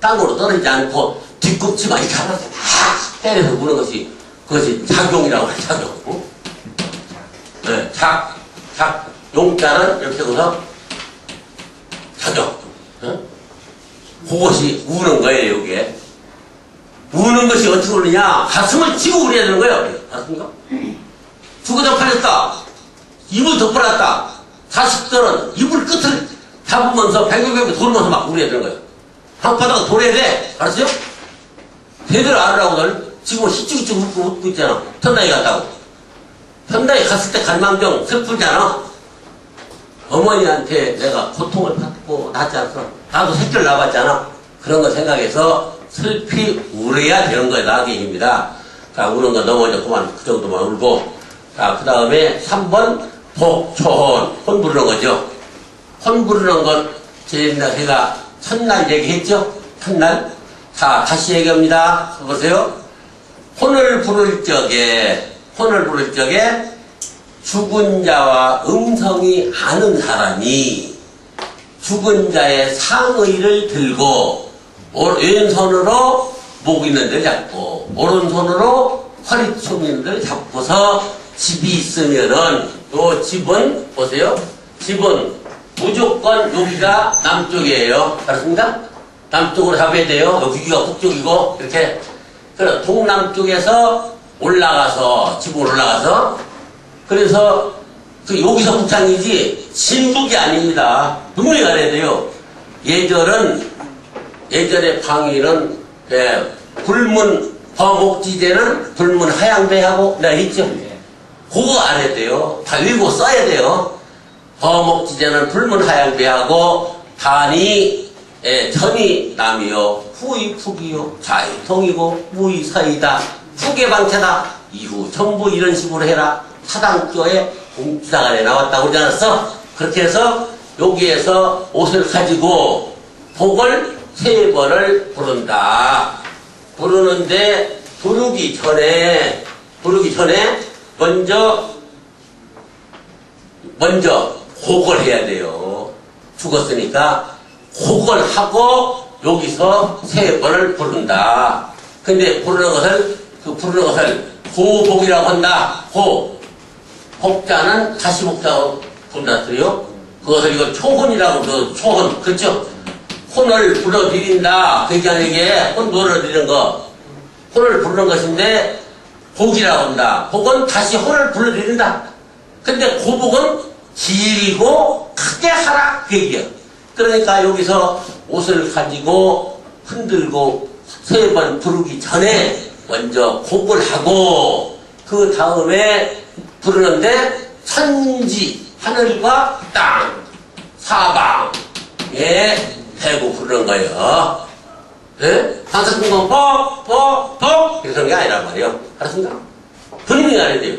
Speaker 1: 땅으로 떨어지지 않고 뒤꿈치만 이렇게 하면서 막 때려서 우는 것이 그것이 작용이라고 해, 작용. 응? 네, 용자는 이렇게 해서 작용. 응? 그것이 우는 거예요, 여기에. 우는 것이 어떻게 우느냐? 가슴을 치고 울어야 되는 거예요. 알았습니까? 죽어다 팔렸다. 입을 덮어놨다. 자식들은 이불 끝을 잡으면서 뱅뱅뱅 돌면서 막 울어야 되는 거예요. 방바닥을 돌아야 돼. 알았어요? 걔들 알으라고 지금 히쭉히쭉 웃고 있잖아. 편당에 갔다고. 편당에 갔을 때 갈망정 슬프잖아. 어머니한테 내가 고통을 받고 낳지 않았어. 나도 새끼를 낳았잖아. 그런 거 생각해서 슬피 울어야 되는 거예요. 나경입니다. 자, 우는 거 넘어져 그만 그 정도만 울고. 자, 그 다음에 3번 복초혼. 혼 부르는 거죠. 혼 부르는 건 제가 첫날 얘기했죠? 첫날. 자, 다시 얘기합니다. 보세요. 혼을 부를 적에 죽은 자와 음성이 아는 사람이 죽은 자의 상의를 들고 왼손으로 목 있는 데를 잡고 오른손으로 허리춤 있는 데를 잡고서 집이 있으면은 요 집은 보세요. 집은 무조건 여기가 남쪽이에요. 알았습니까? 남쪽으로 잡아야 돼요. 여기가 북쪽이고 이렇게. 그래서 동남쪽에서 올라가서 집으로 올라가서 그래서 여기서 북창이지 진북이 아닙니다. 분명히 알아야 돼요. 예전에 방위는 불문 허목지대는 불문 하양배하고 내가 했죠. 그거 알아야 돼요. 다 외고 써야 돼요. 허목지대는 불문 하양배하고 단이 전이 남이요 후이 북이요 좌이 동이고 무이 서이다 후계방태다 이후 전부 이런 식으로 해라. 사당교에 공지사관에 나왔다고 그러지 않았어? 그렇게 해서 여기에서 옷을 가지고 복을 3번을 부른다. 부르는데 부르기 전에 먼저 곡을 해야 돼요. 죽었으니까 곡을 하고 여기서 3번을 부른다. 근데 부르는 것을 고복이라고 한다. 복자는 다시 복자고 부른다고요. 그것을 이거 초혼이라고 초혼. 그렇죠? 혼을 불러드린다. 그게 아니라 이게 혼 불러드리는 거. 혼을 부르는 것인데 복이라고 한다. 복은 다시 혼을 불러드린다. 근데 고복은 길고 크게 하라. 그 얘기야. 그러니까 여기서 옷을 가지고 흔들고 3번 부르기 전에 먼저 곡을 하고 그 다음에 부르는데 천지 하늘과 땅 사방에 대고 부르는 거예요. 예? 방사승공 퍽퍽퍽 이런 게 아니란 말이에요. 알았습니까? 분명히 알아야 돼요.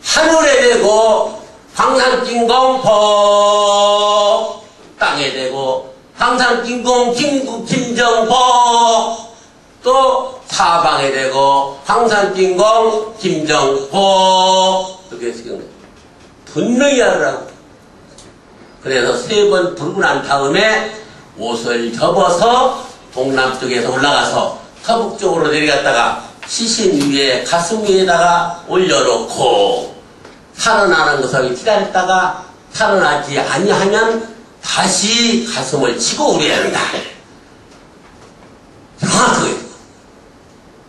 Speaker 1: 하늘에 대고 방산진공 퍽 땅에 대고 방산진공 김정퍽 또 사방에 대고 방산진공 김정퍽 이렇게 지금 분명히 알으라고. 그래서 3번 부르고 난 다음에 옷을 접어서 동남쪽에서 올라가서 서북쪽으로 내려갔다가 시신 위에 가슴 위에다가 올려놓고 살아나는 것을 기다렸다가 살아나지 아니하면 다시 가슴을 치고 울어야 한다. 정확하게.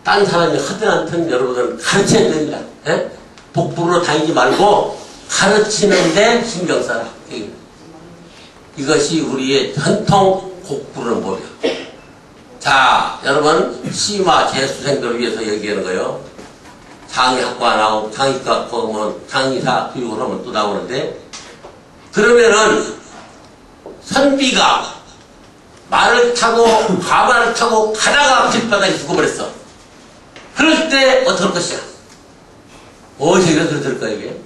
Speaker 1: 딴 사람이 하든 않든 여러분들은 가르쳐야 됩니다. 예? 복부로 다니지 말고 가르치는데 신경 써라. 이것이 우리의 전통 곡 부르는 법이야. 자, 여러분 심화 재수생들을 위해서 얘기하는 거예요. 장의학과 나오고 장의과 보면 장의사 교육을 하면 또 나오는데 그러면은 선비가 말을 타고 가마를 타고 가다가 길바닥에 죽어버렸어. 그럴 때 어떨 것이야? 어디서 이런 소리 들을까 이게?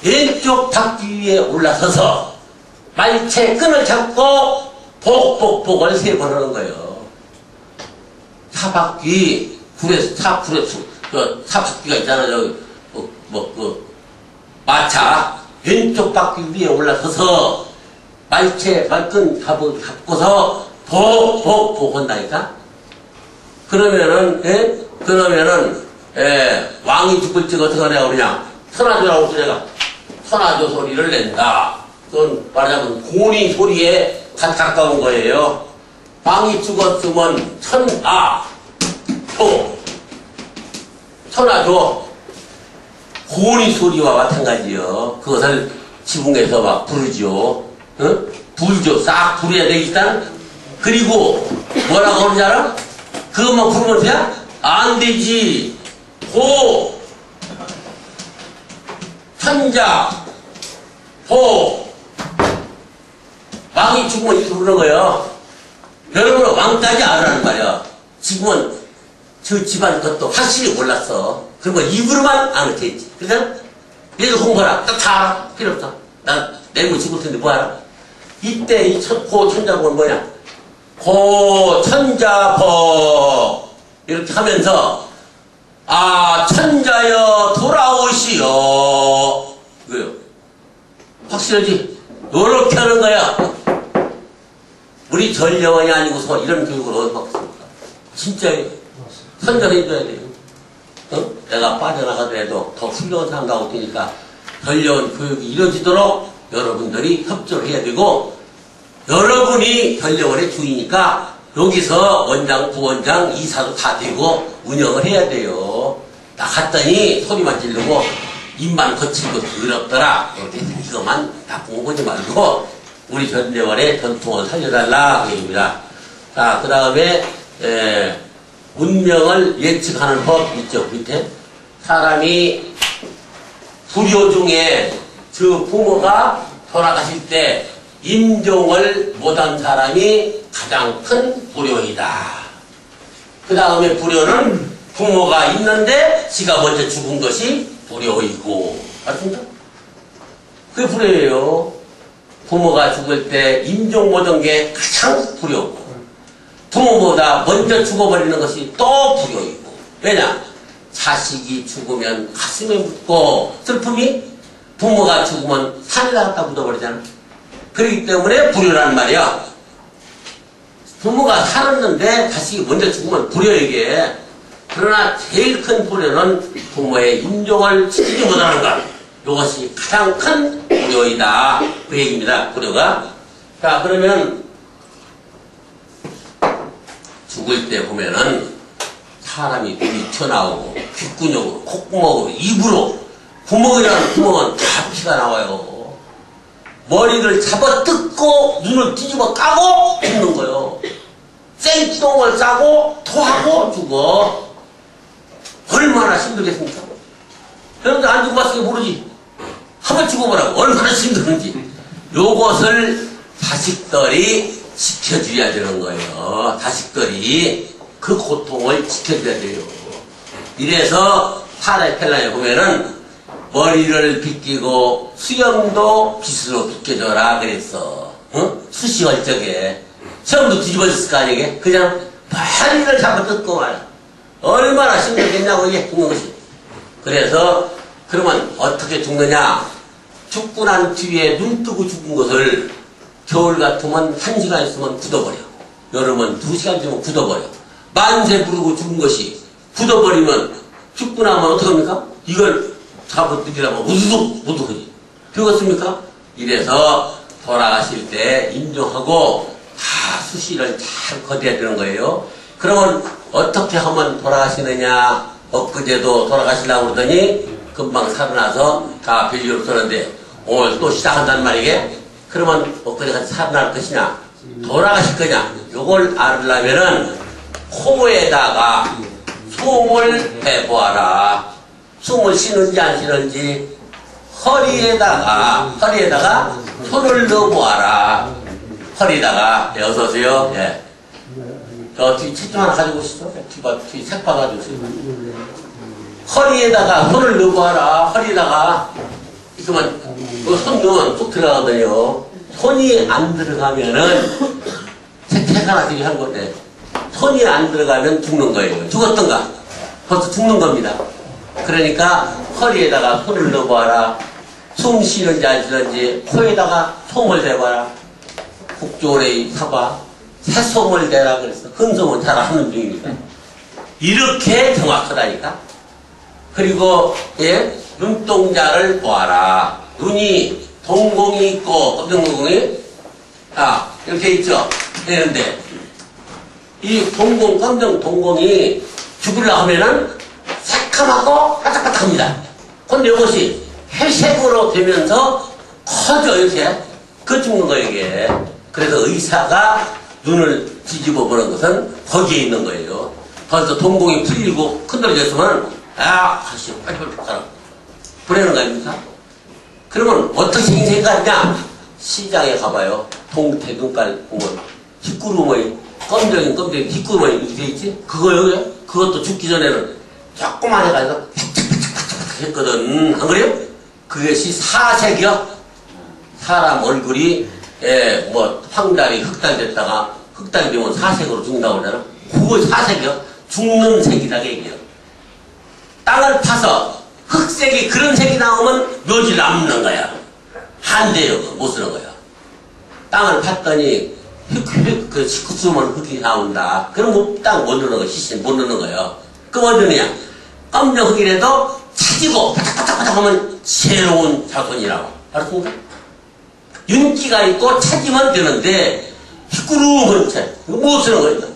Speaker 1: 왼쪽 바퀴 위에 올라서서 말체 끈을 잡고 복복복을 3번 하는 거예요. 차바퀴 차바퀴가 있잖아요. 마차 왼쪽 바퀴 위에 올라서서 말체 말끈 잡고서 복복복 한다니까. 그러면은 왕이 죽을 적 어떻게 하냐고 그러냐. 천하조라고 내가 천하조 소리를 낸다. 그건 말하자면 고니 소리에 가까운 거예요. 왕이 죽었으면 천하조 고니 소리와 마찬가지요. 그것을 지붕에서 막 부르죠. 응? 불죠. 싹 부려야 되겠다. 그리고 뭐라고 그러지 않아? 그것만 부르면 돼? 안 되지. 호 천자 호 왕이 죽으면 이렇게 부르는 거예요. 여러분은 왕까지 알아라는 말이야. 지금은 저 집안 것도 확실히 몰랐어. 그러면 입으로만 아는 게 있지. 그래서 얘도 공부하라. 딱 다 알아. 필요 없어. 난 내일모 죽을 텐데 뭐 알아? 이때 이 고 천자복은 뭐냐? 고 천자복 이렇게 하면서 천자여 돌아오시오. 그래요. 확실하지? 요렇게 하는 거야. 우리 전령원이 아니고서 이런 교육을 어디서 받겠습니까? 진짜요. 선전해줘야 돼요. 어? 내가 빠져나가더라도 더 훌륭한 사람 나올 테니까 전령원 교육이 이루어지도록 여러분들이 협조를 해야 되고, 여러분이 전령원의 주이니까 여기서 원장, 부원장, 이사도 다 되고 운영을 해야 돼요. 나 갔더니 소리만 지르고 입만 거칠고 더럽더라. 이것만 나쁜 거 보지 말고 우리 전령원의 전통을 살려달라 그 얘기입니다. 자, 그 다음에 운명을 예측하는 법 있죠. 밑에 사람이 불효 중에 저 부모가 돌아가실 때 임종을 못한 사람이 가장 큰 불효이다. 그 다음에 불효는 부모가 있는데 지가 먼저 죽은 것이 불효이고, 맞습니까? 그게 불효예요. 부모가 죽을 때 임종 못한 게 가장 불효고, 부모보다 먼저 죽어버리는 것이 또 불효이고. 왜냐? 자식이 죽으면 가슴에 묻고 슬픔이, 부모가 죽으면 산에다 갖다 묻어버리잖아. 그렇기 때문에 불효란 말이야. 부모가 살았는데 자식이 먼저 죽으면 불효이게. 그러나 제일 큰 불효는 부모의 임종을 지키지 못하는 것. 이것이 가장 큰 불효이다. 그 얘기입니다. 불효가. 자, 그러면 죽을 때 보면은 사람이 눈이 튀어나오고 귓구녕으로, 콧구멍으로, 입으로, 구멍이라는 구멍은 다 피가 나와요. 머리를 잡아 뜯고 눈을 뒤집어 까고 죽는 거예요. 생똥을 싸고 토하고 죽어. 얼마나 힘들겠습니까? 여러분들 안 죽어봤으니 모르지. 한번 죽어보라고 얼마나 힘들는지. 요것을 자식들이 지켜줘야 되는 거예요. 자식들이 그 고통을 지켜줘야 돼요. 이래서 타라의 펠라에 보면은 머리를 빗기고 수염도 빗으로 빗겨줘라 그랬어. 응? 수시할 적에 수염도 뒤집어졌을 거 아니게? 그냥 머리를 잡아 뜯고 말이야. 얼마나 힘들겠냐고 이게 죽는 것이. 그래서 그러면 어떻게 죽느냐? 죽고 난 뒤에 눈 뜨고 죽은 것을 겨울 같으면 1시간 있으면 굳어버려. 여름은 2시간 있으면 굳어버려. 만세 부르고 죽은 것이 굳어버리면 죽고 나면 어떡합니까? 이걸 잡아뜯기라면 우두둑우두둑하지. 그렇습니까? 이래서 돌아가실 때 인정하고 다 수시를 잘 거둬야 되는 거예요. 그러면 어떻게 하면 돌아가시느냐? 엊그제도 돌아가시려고 그러더니 금방 살아나서 다 별일 없었는데 오늘 또 시작한단 말이게? 그러면 엊그제까지 살아날 것이냐? 돌아가실 거냐? 요걸 알으려면은 코에다가 숨을 해보아라. 숨을 쉬는지 안 쉬는지 허리에다가 손을 넣어보아라. 허리에다가 어서오세요. 예. 저 뒤 책 좀 하나 가지고 오시죠. 뒤 색파 가지고 오세요. 허리에다가 손을 넣어보아라. 허리에다가 그러면 손 넣으면 쏙 들어가거든요. 손이 안 들어가면은 책 하나 되게 한 건데 손이 안 들어가면 죽는 거예요. 죽었던가 벌써 죽는 겁니다. 그러니까 허리에다가 손을 넣어봐라. 숨 쉬는지 안 쉬는지 코에다가 솜을 대봐라. 국조래 사과 새솜을 대라 그랬어. 흥솜은 잘 하는 중입니다. 이렇게 정확하다니까. 그리고, 예, 눈동자를 보아라. 눈이 동공이 있고, 검정 동공이, 이렇게 있죠? 되는데, 이 동공, 검정 동공이 죽으려 하면은 새카맣고 바짝바짝합니다. 근데 이것이 회색으로 되면서 커져, 이렇게. 그 죽는 거예요, 이게. 그래서 의사가 눈을 뒤집어 보는 것은 거기에 있는 거예요. 그래서 동공이 풀리고 흔들어졌으면, 다시 빨리빨리 가라. 보내는 거 아닙니까? 그러면 어떻게 생긴 색깔이냐? 시장에 가봐요. 동태금깔 보면, 뒷구름의, 검정인 뒷구름이 이렇게 돼 있지? 그거요? 그것도 죽기 전에는 조그만 해가지고, 했거든. 안 그래요? 그것이 사색이요? 사람 얼굴이, 황달이 흑달 됐다가, 흑달이 되면 사색으로 죽는다고 그러잖아. 그거 사색이요? 죽는 색이라고 얘기해요. 땅을 파서 흑색이 그런 색이 나오면 묘지 남는 거야. 한대요. 못 쓰는 거야. 땅을 팠더니 그 식구수면 흑이 나온다. 그럼 땅 못 넣는 거야. 시신 못 넣는 거예요. 그럼 어디 넣느냐? 검정 흑이라도 차지고 바짝바짝바짝 하면 새로운 자손이라고. 알았습니까? 윤기가 있고 차지면 되는데 휘구름은 이거 못 쓰는 거니까.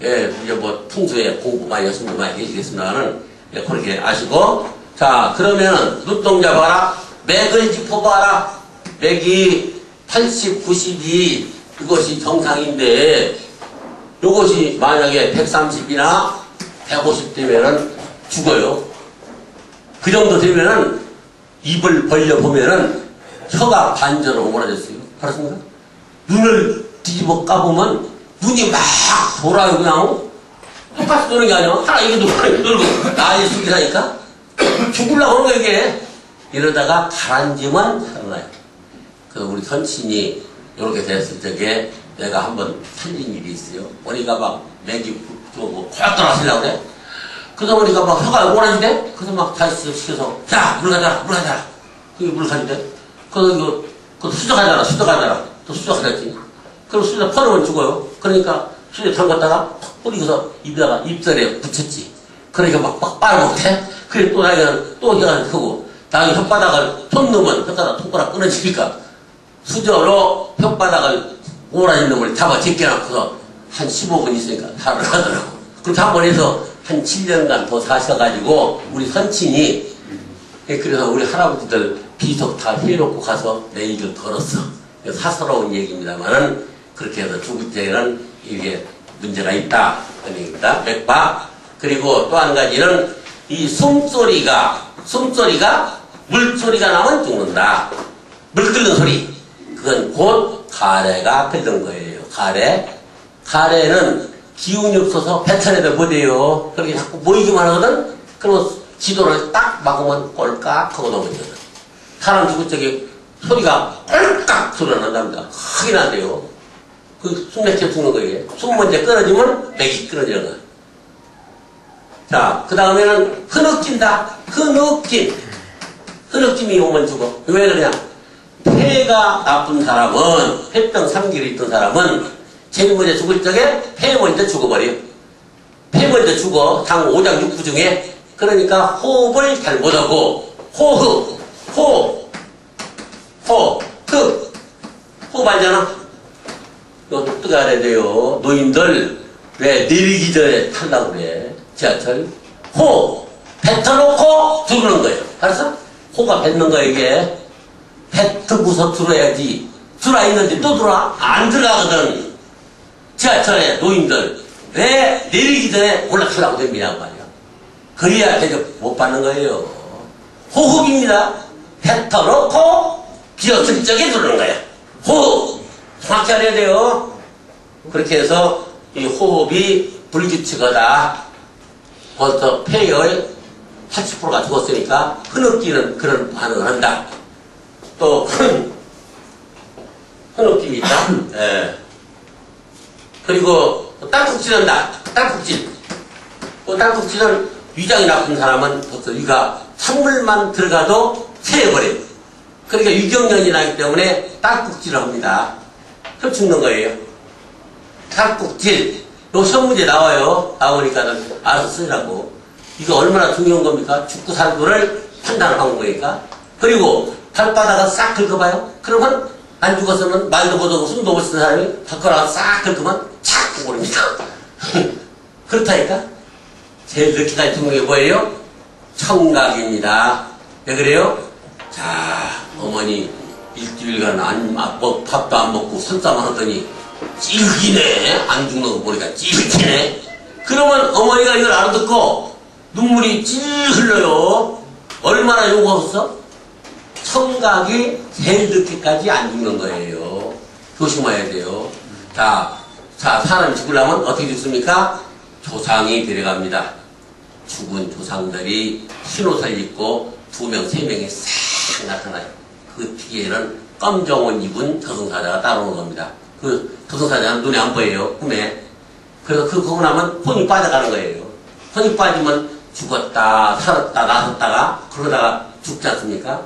Speaker 1: 예, 이제 뭐 풍수에 공부 많이 하신 분 많이 계시겠습니다만은, 예, 그렇게 아시고. 자, 그러면은 눈동자 봐라. 맥을 짚어봐라. 맥이 80, 90이 이것이 정상인데, 이것이 만약에 130이나 150 되면은 죽어요. 그 정도 되면은 입을 벌려보면은 혀가 반절로 오그라졌어요. 알았습니까? 눈을 뒤집어 까보면 눈이 막 돌아요, 그냥. 똑같이 도는 게 아니야. 하나 이게 돌고, 난리 숙이라니까? 죽으려고 하는 거야, 이게. 이러다가 가라앉으면 살아나요. 그래서 우리 선친이 이렇게 됐을 적에 내가 한번 살린 일이 있어요. 보니까 막 맥이 뭐 콱 돌아가시려고 그래. 그러다 보니까 막 혀가 오그라지대? 그래서 막 다시 시켜서, 자, 물 가져라, 물 가져라. 그게 물 가지대? 그거 수저가잖아, 수저가잖아. 또 수저가졌지. 그럼 수저 퍼놓으면 죽어요. 그러니까 수저 담갔다가 팍 뿌리고서 입에다가 입술에 붙였지. 그러니까 막 빨아먹대. 그래 또 나이가 또 혀가 크고, 나중에 혓바닥을 손 넣으면 혓바닥 손가락 끊어지니까 수저로 혓바닥을 오라진 놈을 잡아 제껴놓고서 한 15분 있으니까 살을 하더라고. 그렇게 한 번 해서 한 7년간 더 사셔가지고 우리 선친이, 그래서 우리 할아버지들 비석 다 해놓고 가서 내 일을 걸었어. 사서로운 얘기입니다만은, 그렇게 해서 죽을 때에는 이게 문제가 있다. 그런 얘기입니다. 맥박. 그리고 또 한 가지는 이 숨소리가 물소리가 나면 죽는다. 물 끓는 소리. 그건 곧 가래가 끓는 거예요. 가래는 기운이 없어서 배탈에도 못해요. 그렇게 자꾸 모이기만 하거든? 그러면 지도를 딱 막으면 꼴깍 하고 넘어져요. 사람 죽을 적에 소리가 꼴깍 소리가 난답니다. 크게 난대요. 그 숨 막혀 죽는 거예요. 숨 먼저 끊어지면 맥이 끊어지는 거예요. 자, 그 다음에는 흐느낀다. 흐느낌이 오면 죽어. 왜 그러냐? 폐가 나쁜 사람은, 폐병 3기를 있던 사람은 제일 먼저 죽을 적에 폐 먼저 죽어버려요. 폐 먼저 죽어. 당 5장 6부 중에. 그러니까 호흡을 잘 못하고, 호흡 알잖아? 이거 어떻게 알아야 돼요? 노인들, 왜 내리기 전에 탈라고 그래? 지하철. 뱉어놓고 들어오는 거예요. 알았어? 호가 뱉는 거야, 이게. 뱉고서 들어야지. 들어와 있는데 또 들어와? 안 들어가거든. 지하철에 노인들. 왜 내리기 전에 올라타라고 됩니다고 말이야. 그래야 대접 못 받는 거예요. 호흡입니다. 뱉어놓고 비었을 적에 들어오는 거야. 호흡. 정확히 알아야 돼요. 그렇게 해서 이 호흡이 불규칙하다. 벌써 폐의 80%가 죽었으니까 흐느끼는 그런 반응을 한다. 또 흐느낌이 있다. 예. 그리고 딸꾹질한다. 딸꾹질. 딸꾹질은 위장이 나쁜 사람은 벌써 위가 찬물만 들어가도 새어버려요. 그러니까 유경련이 나기 때문에 딸꾹질을 합니다. 그럼 죽는 거예요. 딸꾹질. 요 시험 문제 나와요. 나오니까는 알아서 쓰라고. 이게 얼마나 중요한 겁니까? 죽고 살고를 판단하는 거니까. 그리고 발바닥을 싹 긁어봐요. 그러면 안 죽었으면 말도 못하고 숨도 못 쉬는 사람이 발바닥을 싹 긁으면 착 오릅니다. 그렇다니까. 제일 늦게 갈 중요한 게 뭐예요? 청각입니다. 왜 그래요? 자, 어머니 일주일간 밥도 안 먹고 설사만 하더니 찔기네. 안 죽는 거 보니까 찔기네. 그러면 어머니가 이걸 알아듣고 눈물이 찔 흘러요. 얼마나 요구했어? 청각이 제일 늦게까지 안 죽는 거예요. 조심해야 돼요. 자, 사람이 죽으려면 어떻게 죽습니까? 조상이 데려갑니다. 죽은 조상들이 흰옷을 입고 2명, 3명이 싹 나타나요. 그 뒤에는 검정옷 입은 저승사자가 따라오는 겁니다. 그 저승사자는 눈에 안 보여요. 꿈에. 그래서 그거 나면 혼이 빠져가는 거예요. 혼이 빠지면 죽었다, 살았다, 나섰다가 그러다가 죽지 않습니까?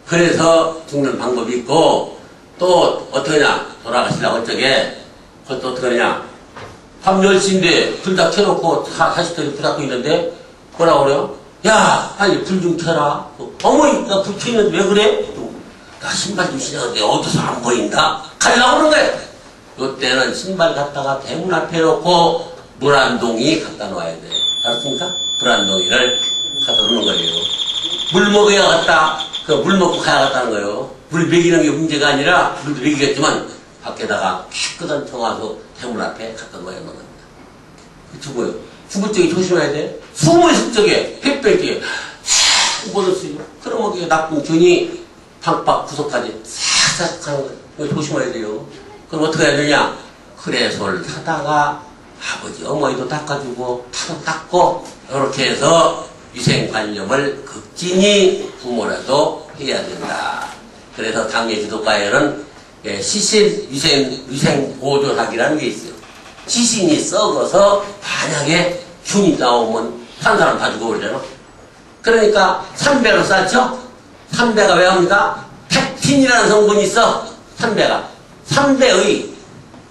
Speaker 1: 그래서 죽는 방법이 있고, 또 어떻게 하냐, 돌아가시려고 어쩌게, 그것도 어떻게 하냐, 밤 10시인데 불 다 켜놓고 자식들이 불 닫고 있는데 뭐라고 그래요? 야, 빨리 불 좀 켜라. 어머니, 나 불 켜있는데 왜 그래? 나 신발 좀 신었는데 어디서 안 보인다? 가려고 그런 거야. 이때는 신발 갖다가 대문 앞에 놓고 물안동이 갖다 놓아야 돼. 알았습니까? 물안동이를 갖다 놓는 거예요. 물 먹어야 갔다. 그 물 먹고 가야 갔다는 거예요. 물 먹이는 게 문제가 아니라 물도 먹이겠지만 밖에다가 깨끗한 청와서 대문 앞에 갖다 놓아야 하는 겁니다. 죽어요. 죽을 적에 조심해야 돼. 숨을 쉴 적에 햇볕 적에 못 없어요. 그러면 그게 나쁜 균이 방박 구석까지 싹싹 가는 거예요. 이거 조심해야 돼요. 그럼 어떻게 해야 되냐? 그래서를 하다가 아버지 어머니도 닦아주고 타도 닦고 이렇게 해서 위생관념을 극진히 부모라도 해야 된다. 그래서 당내 지도과에는 시신 위생보존학이라는 게 있어요. 시신이 썩어서 만약에 균이 나오면 한 사람 다 죽어버리잖아. 그러니까 삼배로 쌌죠? 삼배가 왜 합니까? 팩틴이라는 성분이 있어. 삼배의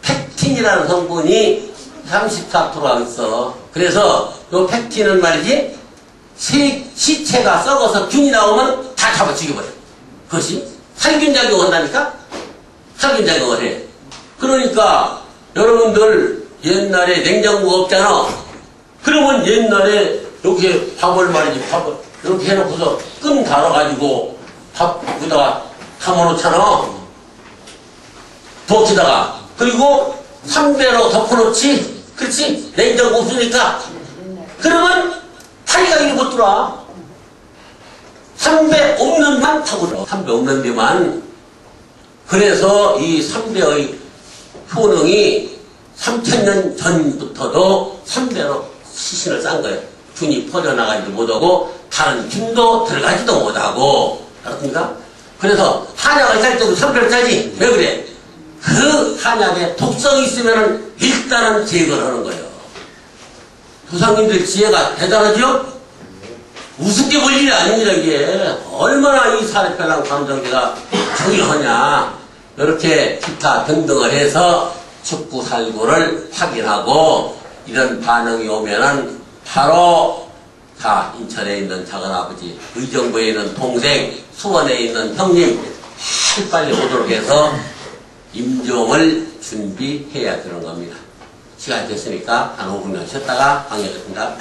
Speaker 1: 팩틴이라는 성분이 34%가 있어. 그래서 이 팩틴은 말이지 시체가 썩어서 균이 나오면 다 잡아 죽여버려. 그것이 살균작용을 한다니까? 살균작용을 해. 그러니까 여러분들 옛날에 냉장고가 없잖아. 그러면 옛날에 이렇게 밥을 이렇게 해놓고서 끈 달아가지고 밥 여기다가 담아놓잖아. 부엌에다가. 그리고 삼배로 덮어놓지. 그렇지? 냉장고 없으니까. 그러면 파리가 이리 못 들어와. 삼배 없는 데만 타고 들어. 삼배 없는 데만. 그래서 이 삼배의 효능이 3000년 전부터도 삼배로 시신을 싼 거예요. 균이 퍼져나가지도 못하고 다른 균도 들어가지도 못하고. 알았습니까? 그래서 한약을 짤 때도 삼배를 짜지. 왜 그래? 그 한약에 독성이 있으면 일단은 제거를 하는 거예요. 조상님들 지혜가 대단하죠? 우습게 볼 일이 아닙니다. 이게 얼마나 이 사례별랑 감정기가 중요하냐. 이렇게 기타 등등을 해서 죽고살고를 확인하고 이런 반응이 오면은 바로 다 인천에 있는 작은아버지, 의정부에 있는 동생, 수원에 있는 형님 빨리 오도록 해서 임종을 준비해야 되는 겁니다. 시간이 됐으니까 한 5분만 쉬었다가 강의하겠습니다.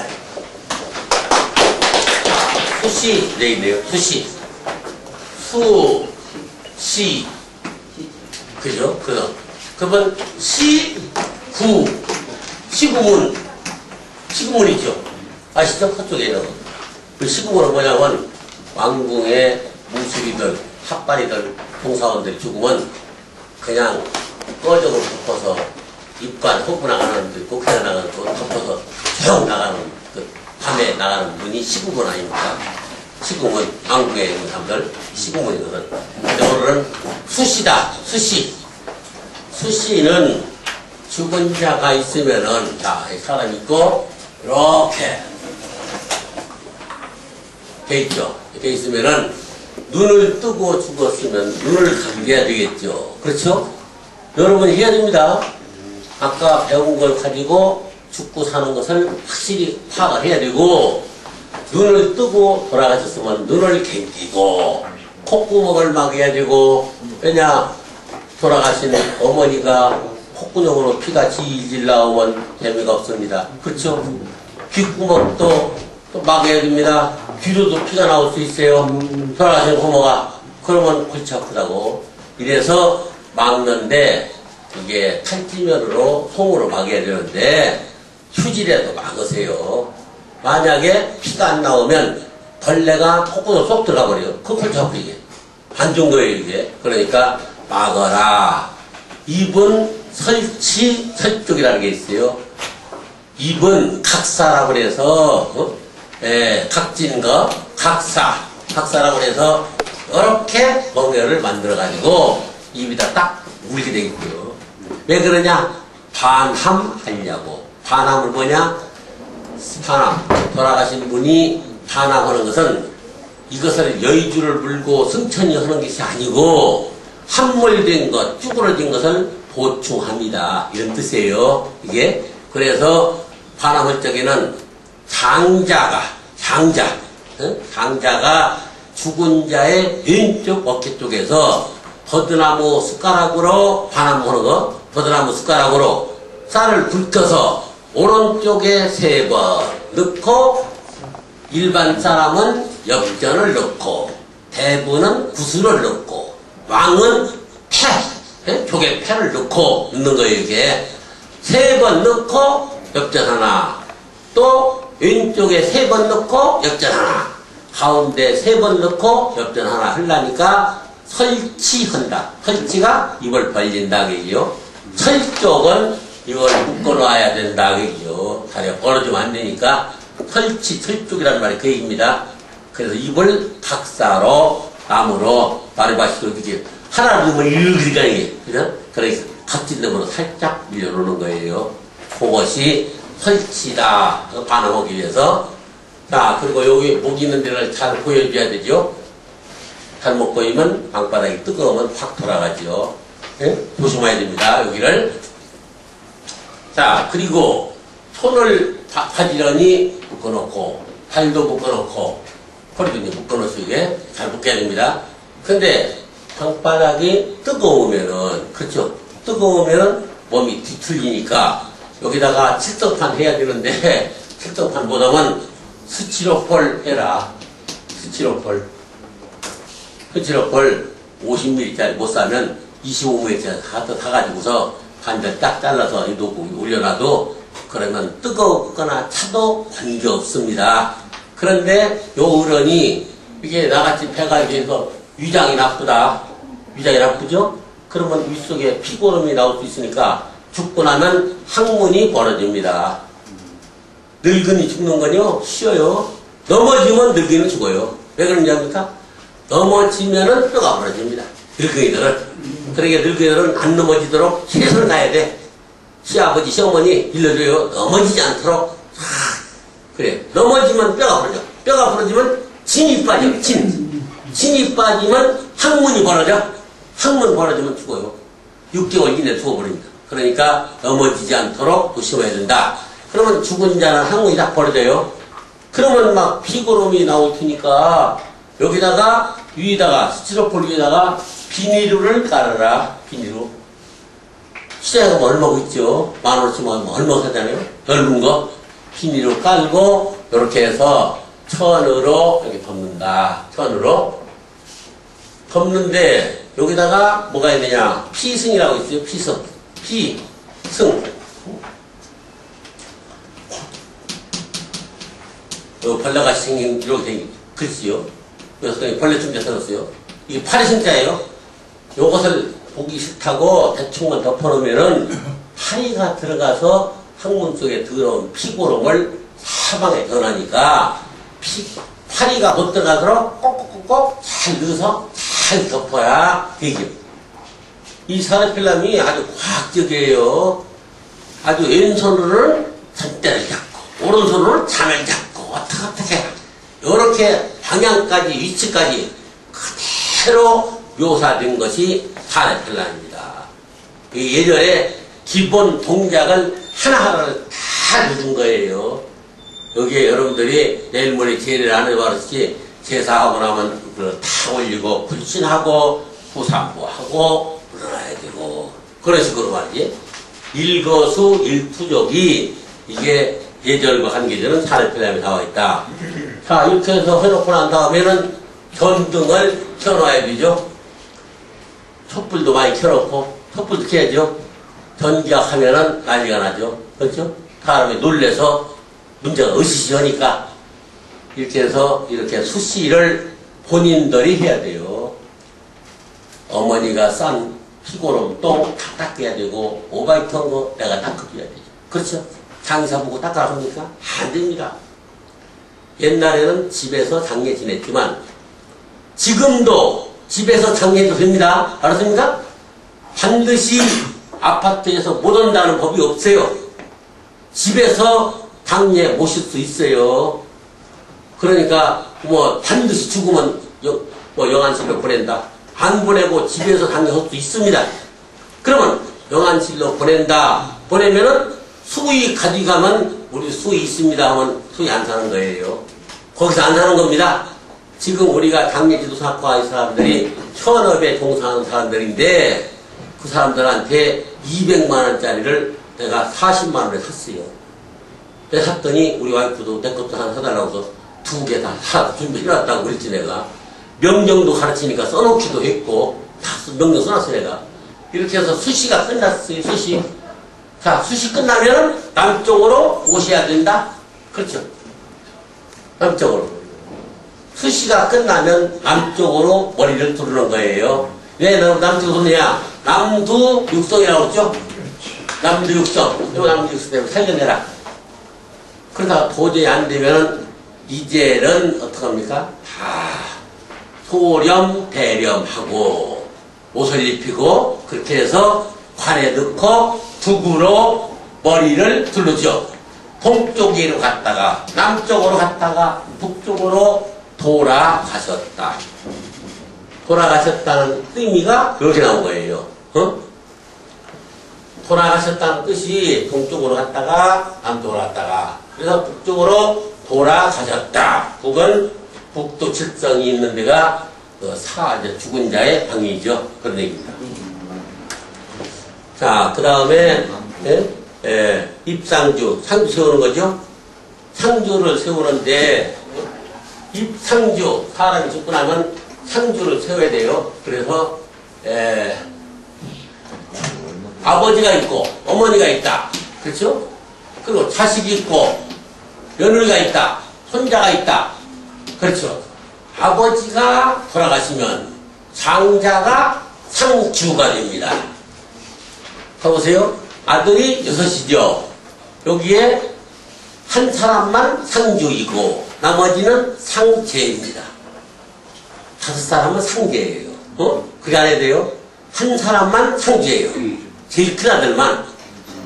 Speaker 1: 수시 내일이네요. 수시. 수시. 그죠? 그러면 시구. 시구문 있죠? 아시죠? 그쪽에는. 그 시구문은 뭐냐면 왕궁의 무술이들, 핫발이들, 봉사원들이 죽으면 그냥 꺼적으로 덮어서 입관 호구 나가는 데 곡해 나가는 거 덮어서 조용 나가는 그 밤에 나가는 문이 시구문 아닙니까? 시구문 왕궁에 있는 사람들 시구문이거든. 근데 오늘은 수시다. 수시는 죽은 자가 있으면은 자 사람 있고 이렇게 돼 있죠. 이렇게 있으면은 눈을 뜨고 죽었으면 눈을 감겨야 되겠죠. 그렇죠? 여러분이 해야 됩니다. 아까 배운 걸 가지고 죽고 사는 것을 확실히 파악을 해야 되고, 눈을 뜨고 돌아가셨으면 눈을 감기고 콧구멍을 막아야 되고, 왜냐 돌아가신 어머니가 콧구멍으로 피가 질질 나오면 재미가 없습니다. 그렇죠? 귓구멍도 또 막아야 됩니다. 귀로도 피가 나올 수 있어요. 돌아가신 부모가. 그러면 골치 아프다고. 이래서 막는데, 이게 탈지면으로 송으로 막아야 되는데 휴지라도 막으세요. 만약에 피가 안 나오면 벌레가 콧구멍 쏙 들어가 버려요. 그거 골치 아프게. 반 정도예요, 이게. 그러니까 막아라. 입은 설치, 설쪽이라는 게 있어요. 입은 각사라고 그래서, 각진 거, 각사라고 그래서, 이렇게 멍에를 만들어가지고, 입에다 딱 물게 돼 있고요. 왜 그러냐? 반함하려고. 반함은 뭐냐? 반함. 돌아가신 분이 반함하는 것은, 이것을 여의주를 물고 승천이 하는 것이 아니고, 함몰된 것, 쭈그러진 것을 보충합니다. 이런 뜻이에요. 이게. 그래서 반함할 적에는 장자가 죽은 자의 왼쪽 어깨 쪽에서 버드나무 숟가락으로 반함하는 거, 버드나무 숟가락으로 쌀을 굵혀서 오른쪽에 3번 넣고, 일반 사람은 엽전을 넣고, 대부는 구슬을 넣고, 왕은 조개패를 넣고 넣는 거예요. 이게 3번 넣고 엽전 하나, 또 왼쪽에 3번 넣고 엽전 하나, 가운데 3번 넣고 엽전 하나 하려니까 설치한다. 설치가 입을 벌린다 그게요. 설쪽은 이걸 묶어놔야 된다 그게요. 다리가 벌어지면 안 되니까 설쪽이라는 말이 그 얘기입니다. 그래서 입을 각사로 나무로 마르바시도 이렇게 하나 넣으면 이렇게 가는 그죠? 그래서 각진 놈으로 살짝 밀려놓는 거예요. 그것이 설치다. 반응하기 위해서. 자, 그리고 여기 목 있는 데를 잘 보여줘야 되죠. 잘못 보이면 방바닥이 뜨거우면 확 돌아가죠. 예? 조심해야 됩니다. 여기를. 자, 그리고 손을 바지런히 묶어놓고, 발도 묶어놓고, 허리도 묶어놓으시게 잘 묶어야 됩니다. 근데 방바닥이 뜨거우면은, 그렇죠? 뜨거우면은 몸이 뒤틀리니까 여기다가 칠성판 해야 되는데, 칠성판 보다는 스티로폴 해라. 스티로폴 50ml짜리 못 사면 25ml짜리 사가지고서 반절 딱 잘라서 놓고 올려놔도, 그러면 뜨겁거나 차도 관계없습니다. 그런데 요 어른이 이게 나같이 배가 이래서 위장이 나쁘다. 위장이 나쁘죠? 그러면 윗속에 피고름이 나올 수 있으니까 죽고 나면 항문이 벌어집니다. 늙은이 죽는 건요, 쉬워요. 넘어지면 늙은이는 죽어요. 왜 그런지 압니까? 넘어지면은 뼈가 벌어집니다. 늙은이들은. 그러니까 늙은이들은 안 넘어지도록 최선을 다해야 돼. 시아버지, 시어머니 일러줘요. 넘어지지 않도록. 그래. 넘어지면 뼈가 벌어져. 뼈가 벌어지면 진이 빠져. 진이 빠지면 항문이 벌어져. 항문 벌어지면 죽어요. 6개월 이내에 죽어버립니다. 그러니까 넘어지지 않도록 조심해야 된다. 그러면 죽은 자는 항문이 다 벌어져요. 그러면 막 피고름이 나올 테니까 여기다가 위에다가 스티로폴 위에다가 비닐을 깔아라. 비닐로. 시장에 가면 얼마고 있죠? 10,000원치면 얼마 사잖아요? 넓은 거. 비닐로 깔고 이렇게 해서 천으로 이렇게 덮는다. 천으로 덮는데 여기다가 뭐가 있느냐? 피승이라고 있어요. 피승. 피승. 요 벌레가 생긴 이렇게 생긴 글씨요. 그래서 벌레 춤자 써놨어요. 이게 파리승자예요. 요것을 보기 싫다고 대충만 덮어놓으면은 파리가 들어가서 항문 속에 들어온 피고름을 사방에 전하니까 파리가 못 들어가도록 꼭꼭꼭꼭 잘 넣어서 잘 덮어야 되죠. 이 사르필람이 아주 과학적이에요. 아주 왼손으로는 잔대를 잡고 오른손으로는 잔을 잡고 어떻게 이렇게 방향까지 위치까지 그대로 묘사된 것이 사르필람입니다. 예전에 기본 동작을 하나하나를 다 다 늦은 거예요. 여기에 여러분들이 내일 모레 제례를 안 해봐서 제사하고 나면 다 올리고 불신하고 후삼부하고 물어놔야 되고 그런 식으로 말이지. 일거수 일투족이 이게 예절과 한계절은 산을편함에 나와 있다. 자, 이렇게 해서 해놓고 난 다음에는 전등을 켜놔야 되죠. 촛불도 많이 켜놓고 촛불도 켜야죠. 전기가 하면은 난리가 나죠. 그렇죠? 사람이 놀래서 문제가 으시시하니까 이렇게 해서 이렇게 수시를 본인들이 해야 돼요. 어머니가 싼 피고름 똥 다 닦아야 되고 오바이트 한 거 내가 닦아줘야 되죠. 그렇죠? 장사 보고 닦아라 합니까? 안 됩니다. 옛날에는 집에서 장례 지냈지만 지금도 집에서 장례도 됩니다. 알았습니까? 반드시 아파트에서 못 온다는 법이 없어요. 집에서 장례 모실 수 있어요. 그러니까 뭐 반드시 죽으면 영안실로 보낸다. 안 보내고 집에서 장례할 수 있습니다. 그러면 영안실로 보낸다. 보내면은 수의 가져가면 우리 수의 있습니다 하면 수의 안 사는 거예요. 거기서 안 사는 겁니다. 지금 우리가 장례지도사과의 사람들이 현업에 종사하는 사람들인데 그 사람들한테 200만원짜리를 내가 40만원에 샀어요. 내가 샀더니 우리 와이프도 내 것도 하나 사달라고 해서 2개 다 준비해놨다고 그랬지 내가. 명령도 가르치니까 써놓기도 했고 다 명령 써놨어 내가. 이렇게 해서 수시가 끝났어요. 수시. 자, 수시 끝나면 남쪽으로 오셔야 된다. 그렇죠? 남쪽으로. 수시가 끝나면 남쪽으로 머리를 두르는 거예요. 왜 남쪽으로 두르냐? 남두 육성이라고 했죠? 남두 육성. 이 남두 육성 때문에 살려내라. 그러다가 도저히 안 되면 이제는 어떡합니까? 다 소렴, 대렴하고 옷을 입히고 그렇게 해서 관에 넣고 북으로 머리를 두르죠. 동쪽으로 갔다가 남쪽으로 갔다가 북쪽으로 돌아가셨다. 돌아가셨다는 의미가 이렇게 나온 거예요. 어? 돌아가셨다는 뜻이 동쪽으로 갔다가 남쪽으로 갔다가 그래서 북쪽으로 돌아가셨다. 북은 북도 칠성이 있는 데가 죽은 자의 방이죠. 그런 얘기입니다. 자, 그 다음에 입상주, 상주 세우는 거죠. 상주를 세우는데 입상주, 사람이 죽고 나면 상주를 세워야 돼요. 그래서 아버지가 있고 어머니가 있다. 그렇죠? 그리고 자식이 있고 며느리가 있다. 손자가 있다. 그렇죠? 아버지가 돌아가시면 장자가 상주가 됩니다. 가보세요. 아들이 6이죠. 여기에 한 사람만 상주이고 나머지는 상제입니다. 5사람은 상제예요. 그게 안 해야 돼요. 한 사람만 상주예요. 제일 큰 아들만.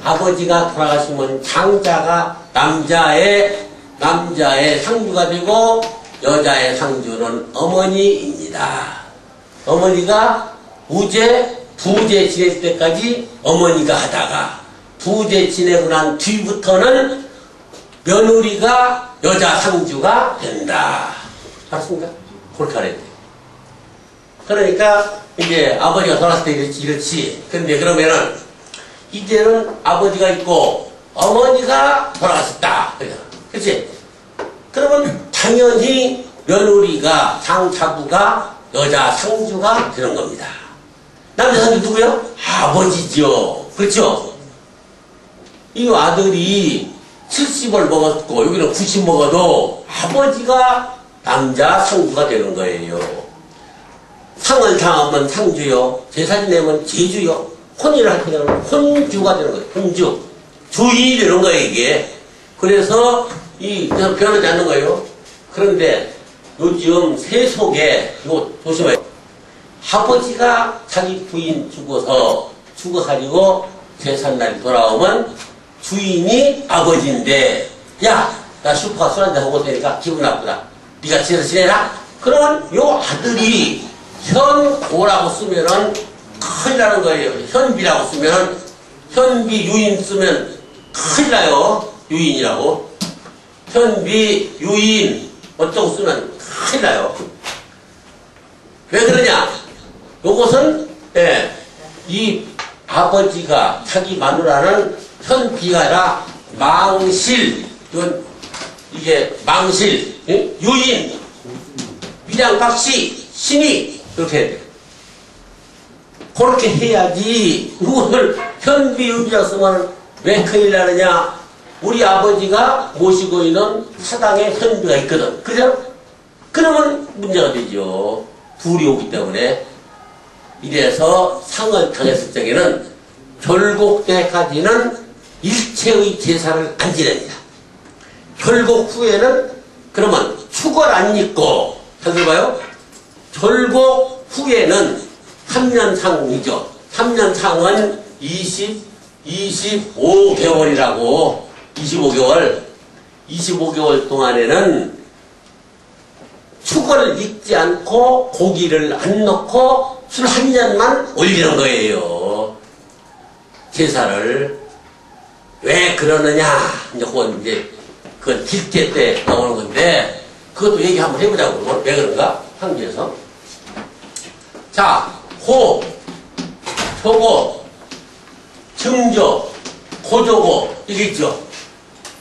Speaker 1: 아버지가 돌아가시면 장자가 남자의 상주가 되고 여자의 상주는 어머니입니다. 어머니가 부재 지낼 때까지 어머니가 하다가 부재 지내고 난 뒤부터는 며느리가 여자 상주가 된다. 알았습니까? 그렇게 하래야 돼요. 그러니까 이제 아버지가 돌아왔을 때 이렇지. 근데 그러면은 이제는 아버지가 있고 어머니가 돌아갔었다. 그렇지? 그러면 당연히 며느리가 상자부가 여자 상주가 되는 겁니다. 남자 상주 누구요? 아버지죠. 그렇죠? 이 아들이 70을 먹었고 여기는 90 먹어도 아버지가 남자 상주가 되는 거예요. 상을 당하면 상주요. 제사 지내면 제주요. 혼인을 할 때는 혼주가 되는 거예요. 혼주. 주인이 되는 거예요, 이게. 그래서 변하지 않는 거예요. 그런데 요즘 세속에, 이거 조심해요. 아버지가 자기 부인 죽어가지고 제삿날이 돌아오면 주인이 아버지인데, 야, 나 슈퍼가 술 한잔 하고 올 테니까 기분 나쁘다. 네가 제사 지내라? 그러면 요 아들이 현고라고 쓰면은 큰일 나는 거예요. 현비라고 쓰면은, 현비 유인 쓰면 큰일 나요. 유인이라고. 현비, 유인, 어쩌고 쓰면 큰일 나요. 왜 그러냐? 요것은, 예, 이 아버지가 자기 마누라는 현비가 아니라 망실, 이건, 이게 망실, 예? 유인, 밀양박씨, 신이, 이렇게 해야 돼. 그렇게 해야지. 그것을 현비유비라 쓰면 왜 큰일 나느냐? 우리 아버지가 모시고 있는 사당에 현비가 있거든. 그죠? 그러면 문제가 되죠. 둘이 오기 때문에. 이래서 상을 당했을 적에는 결국 때까지는 일체의 제사를 안 지냅니다. 결국 후에는 그러면 축을 안 입고, 잘 들어봐요. 결국 후에는 3년상이죠. 3년상은 25개월이라고. 25개월. 25개월 동안에는 축을 입지 않고 고기를 안 넣고 술 한 잔만 올리는 거예요. 제사를. 왜 그러느냐. 그건 길게 때 나오는 건데, 그것도 얘기 한번 해보자고. 왜 그런가? 한국에서. 자, 호, 표고, 증조, 고조고, 이게 있죠.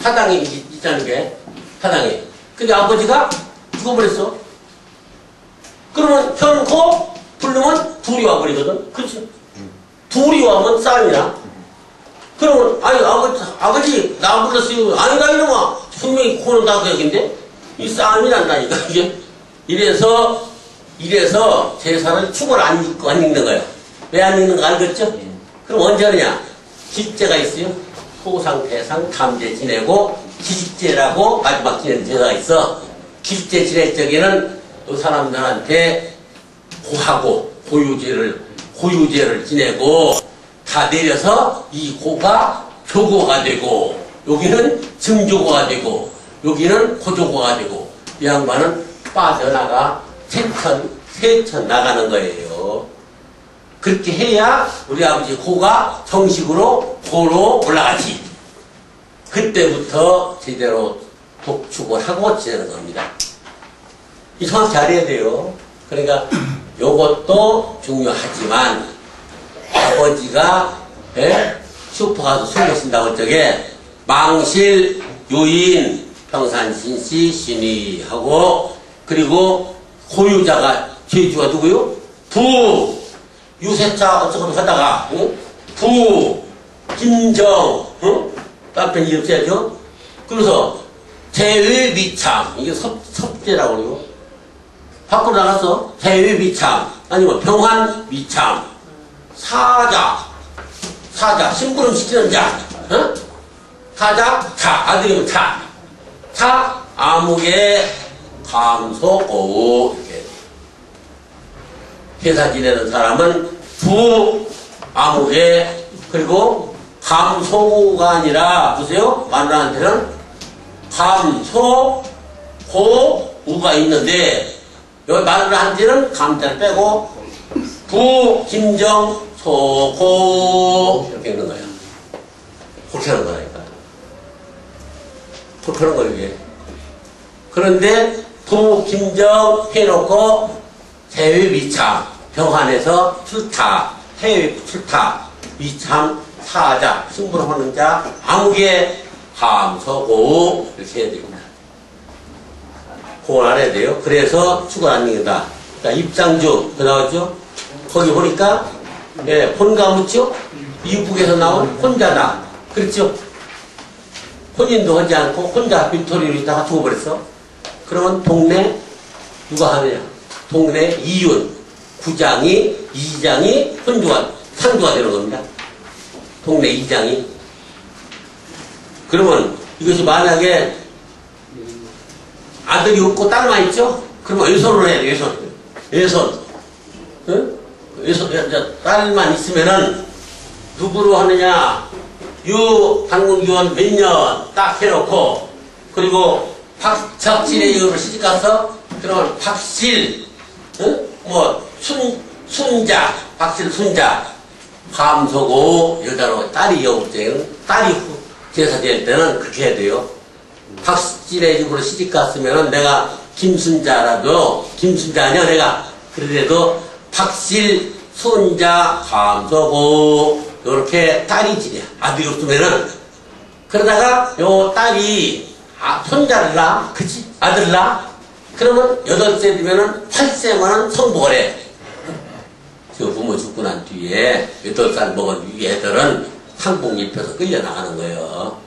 Speaker 1: 사당이 있다는 게, 사당이. 근데 아버지가 죽어버렸어. 그러면 현고 부르면 둘이 와버리거든. 그렇지? 둘이 와면 싸움이나. 그러면, 아니, 아버지, 나 불렀어요. 아니다, 이놈아. 분명히 코는 다 그 얘기인데, 이 싸움이 난다니까, 이게. 이래서 제사를 축을 안 읽는 거예요. 왜 안 읽는 거 알겠죠? 그럼 언제 하느냐? 기제가 있어요. 토상, 대상, 담제 지내고, 기제라고 마지막 지내는 제사가 있어. 기제 지낼 적에는 그 사람들한테 고하고, 고유제를 지내고, 다 내려서 이 고가 조고가 되고, 여기는 증조고가 되고, 여기는 고조고가 되고, 이 양반은 빠져나가 세천 나가는 거예요. 그렇게 해야 우리 아버지 고가 정식으로 고로 올라가지. 그때부터 제대로 독축을 하고 지내는 겁니다. 이 정확히 알아야 돼요. 그러니까 요것도 중요하지만 아버지가 슈퍼 가서 술 마신다고 할 적에 망실, 유인, 평산신씨, 신이 하고 그리고 고유자가 제주가 누구요? 부, 유세차 어쩌고 하다가 부, 김정, 남편 이름 써야죠. 그래서 대외미참, 이게 섭제라고 그래요. 밖으로 나가서 대외미참, 아니면 병환미참, 사자, 심부름 시키는 자, 사자, 아들이면 아무개, 감소고, 이렇게. 회사 지내는 사람은 아무개, 그리고 감소고가 아니라, 보세요. 마누라한테는 감소고우가 있는데, 여기 마누라한테는 감자를 빼고, 김정, 소고, 이렇게 있는 거야. 그렇게 하는 거라니까. 그렇게 하는 거예요, 이게. 그런데, 김정 해놓고, 해외 미참, 병환에서 출타, 해외 출타, 미참, 사자, 승부하는 자, 아무개, 감소고, 이렇게 해야 됩니다. 그걸 알아야 돼요. 그래서 축을 안 읽는다. 자, 입장주, 그 나왔죠? 거기 보니까, 혼가 묻죠? 이북에서 나온 혼자다. 그렇죠? 혼인도 하지 않고 혼자 빈토리로 있다가 죽어버렸어. 그러면 동네 누가 하느냐? 동네 이윤, 구장이, 이장이 상주가 되는 겁니다. 동네 이장이. 그러면 이것이 만약에 아들이 없고 딸만 있죠? 그러면 외손으로 해야 돼, 외손. 응? 딸만 있으면은 누구로 하느냐? 당군기원 몇 년 딱 해놓고, 그리고 박적진의 이유로 시집가서, 그러면 박실, 순자, 박실 순자, 감소고, 여자로 딸이 여우쟁, 딸이 제사 지낼 때는 그렇게 해야 돼요. 박씨네 집으로 시집 갔으면은 내가 김순자라도, 김순자냐 내가. 그래도 박실, 손자, 감소고, 요렇게 딸이 지내. 아들이 없으면은. 그러다가 요 딸이 손자를 낳아. 그치? 아들 낳아. 그러면 8세 되면은 8세만은 성복을 해. 저 부모 죽고 난 뒤에 8살 먹은 이 애들은 상복 입혀서 끌려나가는 거예요.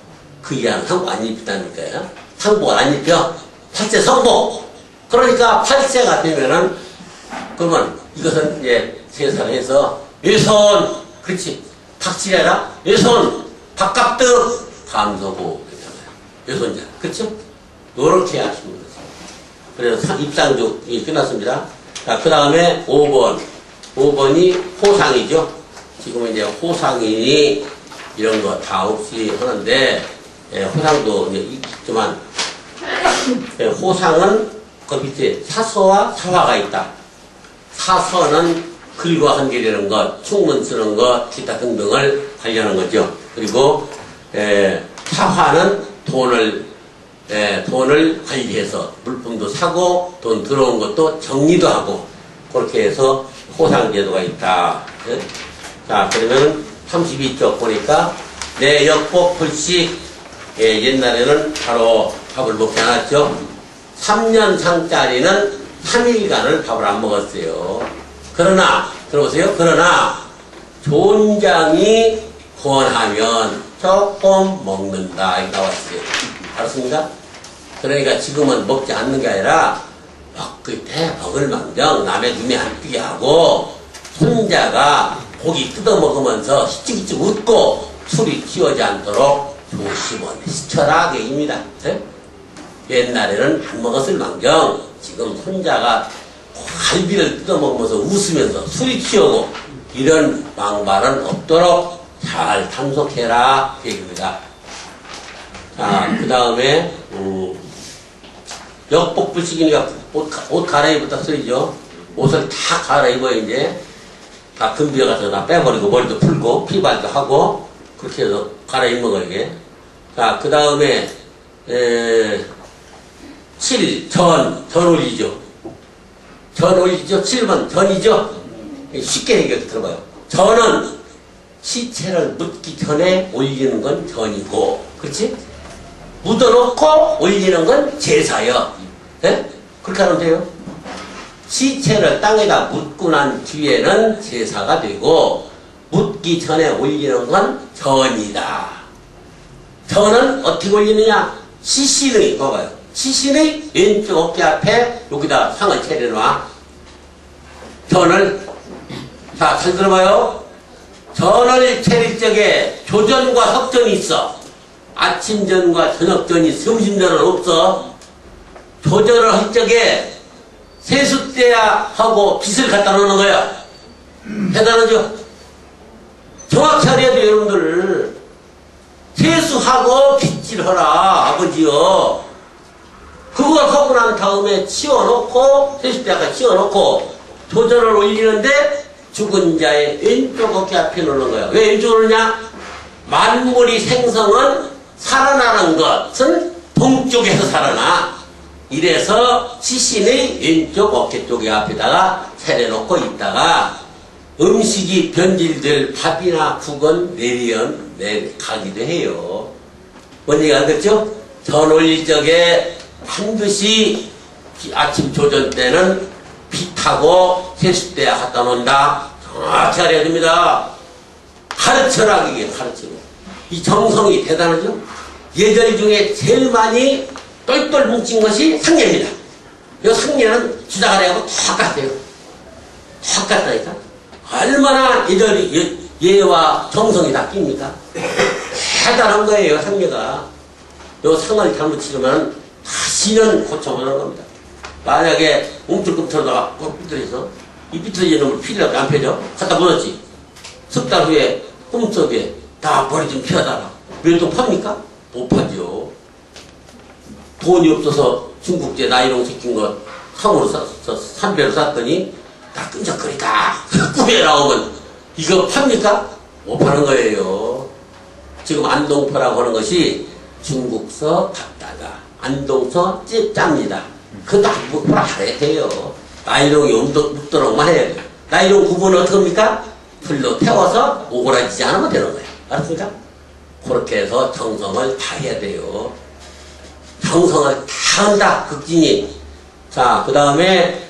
Speaker 1: 그 이하는 상복 안 입힌다니까요. 상복을 안 입혀. 8세 성복. 그러니까 8세가 되면은, 그러면 이것은 이제 제사를 해서, 외손, 그렇지. 박씨래라, 외손, 박갑득, 감소고, 그러잖아요. 외손자. 그렇죠? 요렇게 하시는 거죠. 그래서 입상족이 끝났습니다. 자, 그 다음에 5번. 5번이 호상이죠. 지금은 이제 호상이니 이런 거 다 없이 하는데, 예, 호상도 이제 있지만, 예, 호상은 그 밑에 사서와 사화가 있다. 사서는 글과 한계되는 것, 충문 쓰는 것, 기타 등등을 관리하는 거죠. 그리고, 사화는 돈을 관리해서 물품도 사고, 돈 들어온 것도 정리도 하고, 그렇게 해서 호상제도가 있다. 예? 자, 그러면 32쪽 보니까, 내 역복 불식, 옛날에는 바로 밥을 먹지 않았죠. 3년 상짜리는 3일간을 밥을 안 먹었어요. 그러나, 들어보세요. 그러나, 존장이 권하면 조금 먹는다. 이렇게 나왔어요. 알았습니까? 그러니까 지금은 먹지 않는 게 아니라, 먹을 때 먹을 망정 남의 눈에 안 띄게 하고, 손자가 고기 뜯어 먹으면서 히치히치 웃고 술이 튀어지 않도록 조심은 시켜라. 얘기입니다. 네? 옛날에는 안 먹었을 망정, 지금 손자가 갈비를 뜯어먹으면서 웃으면서 술이 튀어고 이런 망발은 없도록 잘 단속해라. 그 얘기입니다. 자, 그 다음에 역복불식이니까 옷 갈아입었다 소리죠. 옷을 다 갈아입어야 이제 다 금비에 가서 다 빼버리고 머리도 풀고 피발도 하고 그렇게 해서 갈아입는 거 이게. 자, 그 다음에 7, 전올리죠. 전올리죠. 7번 전이죠. 쉽게 얘기해서 들어봐요. 전은 시체를 묻기 전에 올리는 건 전이고, 그렇지? 묻어놓고 올리는 건 제사요. 네? 그렇게 하면 돼요. 시체를 땅에다 묻고 난 뒤에는 제사가 되고, 묻기 전에 올리는 건 전이다. 전은 어떻게 올리느냐? 시신의, 봐봐요. 시신의 왼쪽 어깨 앞에 여기다 상을 차려놔. 전을, 자, 잘 들어봐요. 전을 차릴 적에 조전과 석전이 있어. 아침전과 저녁전이, 점심전은 없어. 조전을 할 적에 세숫대야 하고 빗을 갖다 놓는 거야. 대단하죠? 정확히 알아야 돼요, 여러분들. 세수하고 빗질하라, 아버지요. 그걸 하고 난 다음에 치워놓고, 세숫대야가 치워놓고, 조전을 올리는데, 죽은 자의 왼쪽 어깨 앞에 놓는 거야. 왜 왼쪽으로 놓냐? 만물이 생성은 살아나는 것은 동쪽에서 살아나. 이래서 시신의 왼쪽 어깨 쪽에 앞에다가 차려놓고 있다가 음식이 변질될 밥이나 국은 내가기도 해요. 뭔 얘기 알겠죠? 전 올릴 적에 반드시 아침 조전 때는 빗하고 세숫대야 갖다 놓는다. 정확히 알아야 됩니다. 가르쳐라, 이게 가르치고. 이 정성이 대단하죠? 예절 중에 제일 많이 똘똘 뭉친 것이 상례입니다. 이 상례는 주자가래하고 똑같아요. 똑같다니까. 얼마나 예와 정성이 다 낍니까? 대단한 거예요, 상례가. 이 상을 잘못 치르면 다시는 고쳐보는 겁니다. 만약에 움틀꿈틀하다가 삐뚤어져서 이 삐뚤어진 놈을 피려고 안 펴져? 갖다 묻었지. 석 달 후에 꿈속에 다 머리 좀 피하다가 왜 또 팝니까? 못 파죠. 돈이 없어서 중국제 나이롱 시킨 거 상으로 샀어. 3배로 샀더니 다 끈적거리다 꿈에 나오면 이거 팝니까? 못 파는 거예요. 지금 안동포라고 하는 것이 중국서 답다가 안동서 찝짭니다. 그것도 한국포라 알아야 돼요. 나이롱이 묻도록만 해야 돼요. 나이롱 구분은 어떻게 합니까? 풀로 태워서 오그라지지 않으면 되는 거예요. 알았습니까? 그렇게 해서 정성을 다 해야 돼요. 정성을 다 한다. 극진이. 자, 그 다음에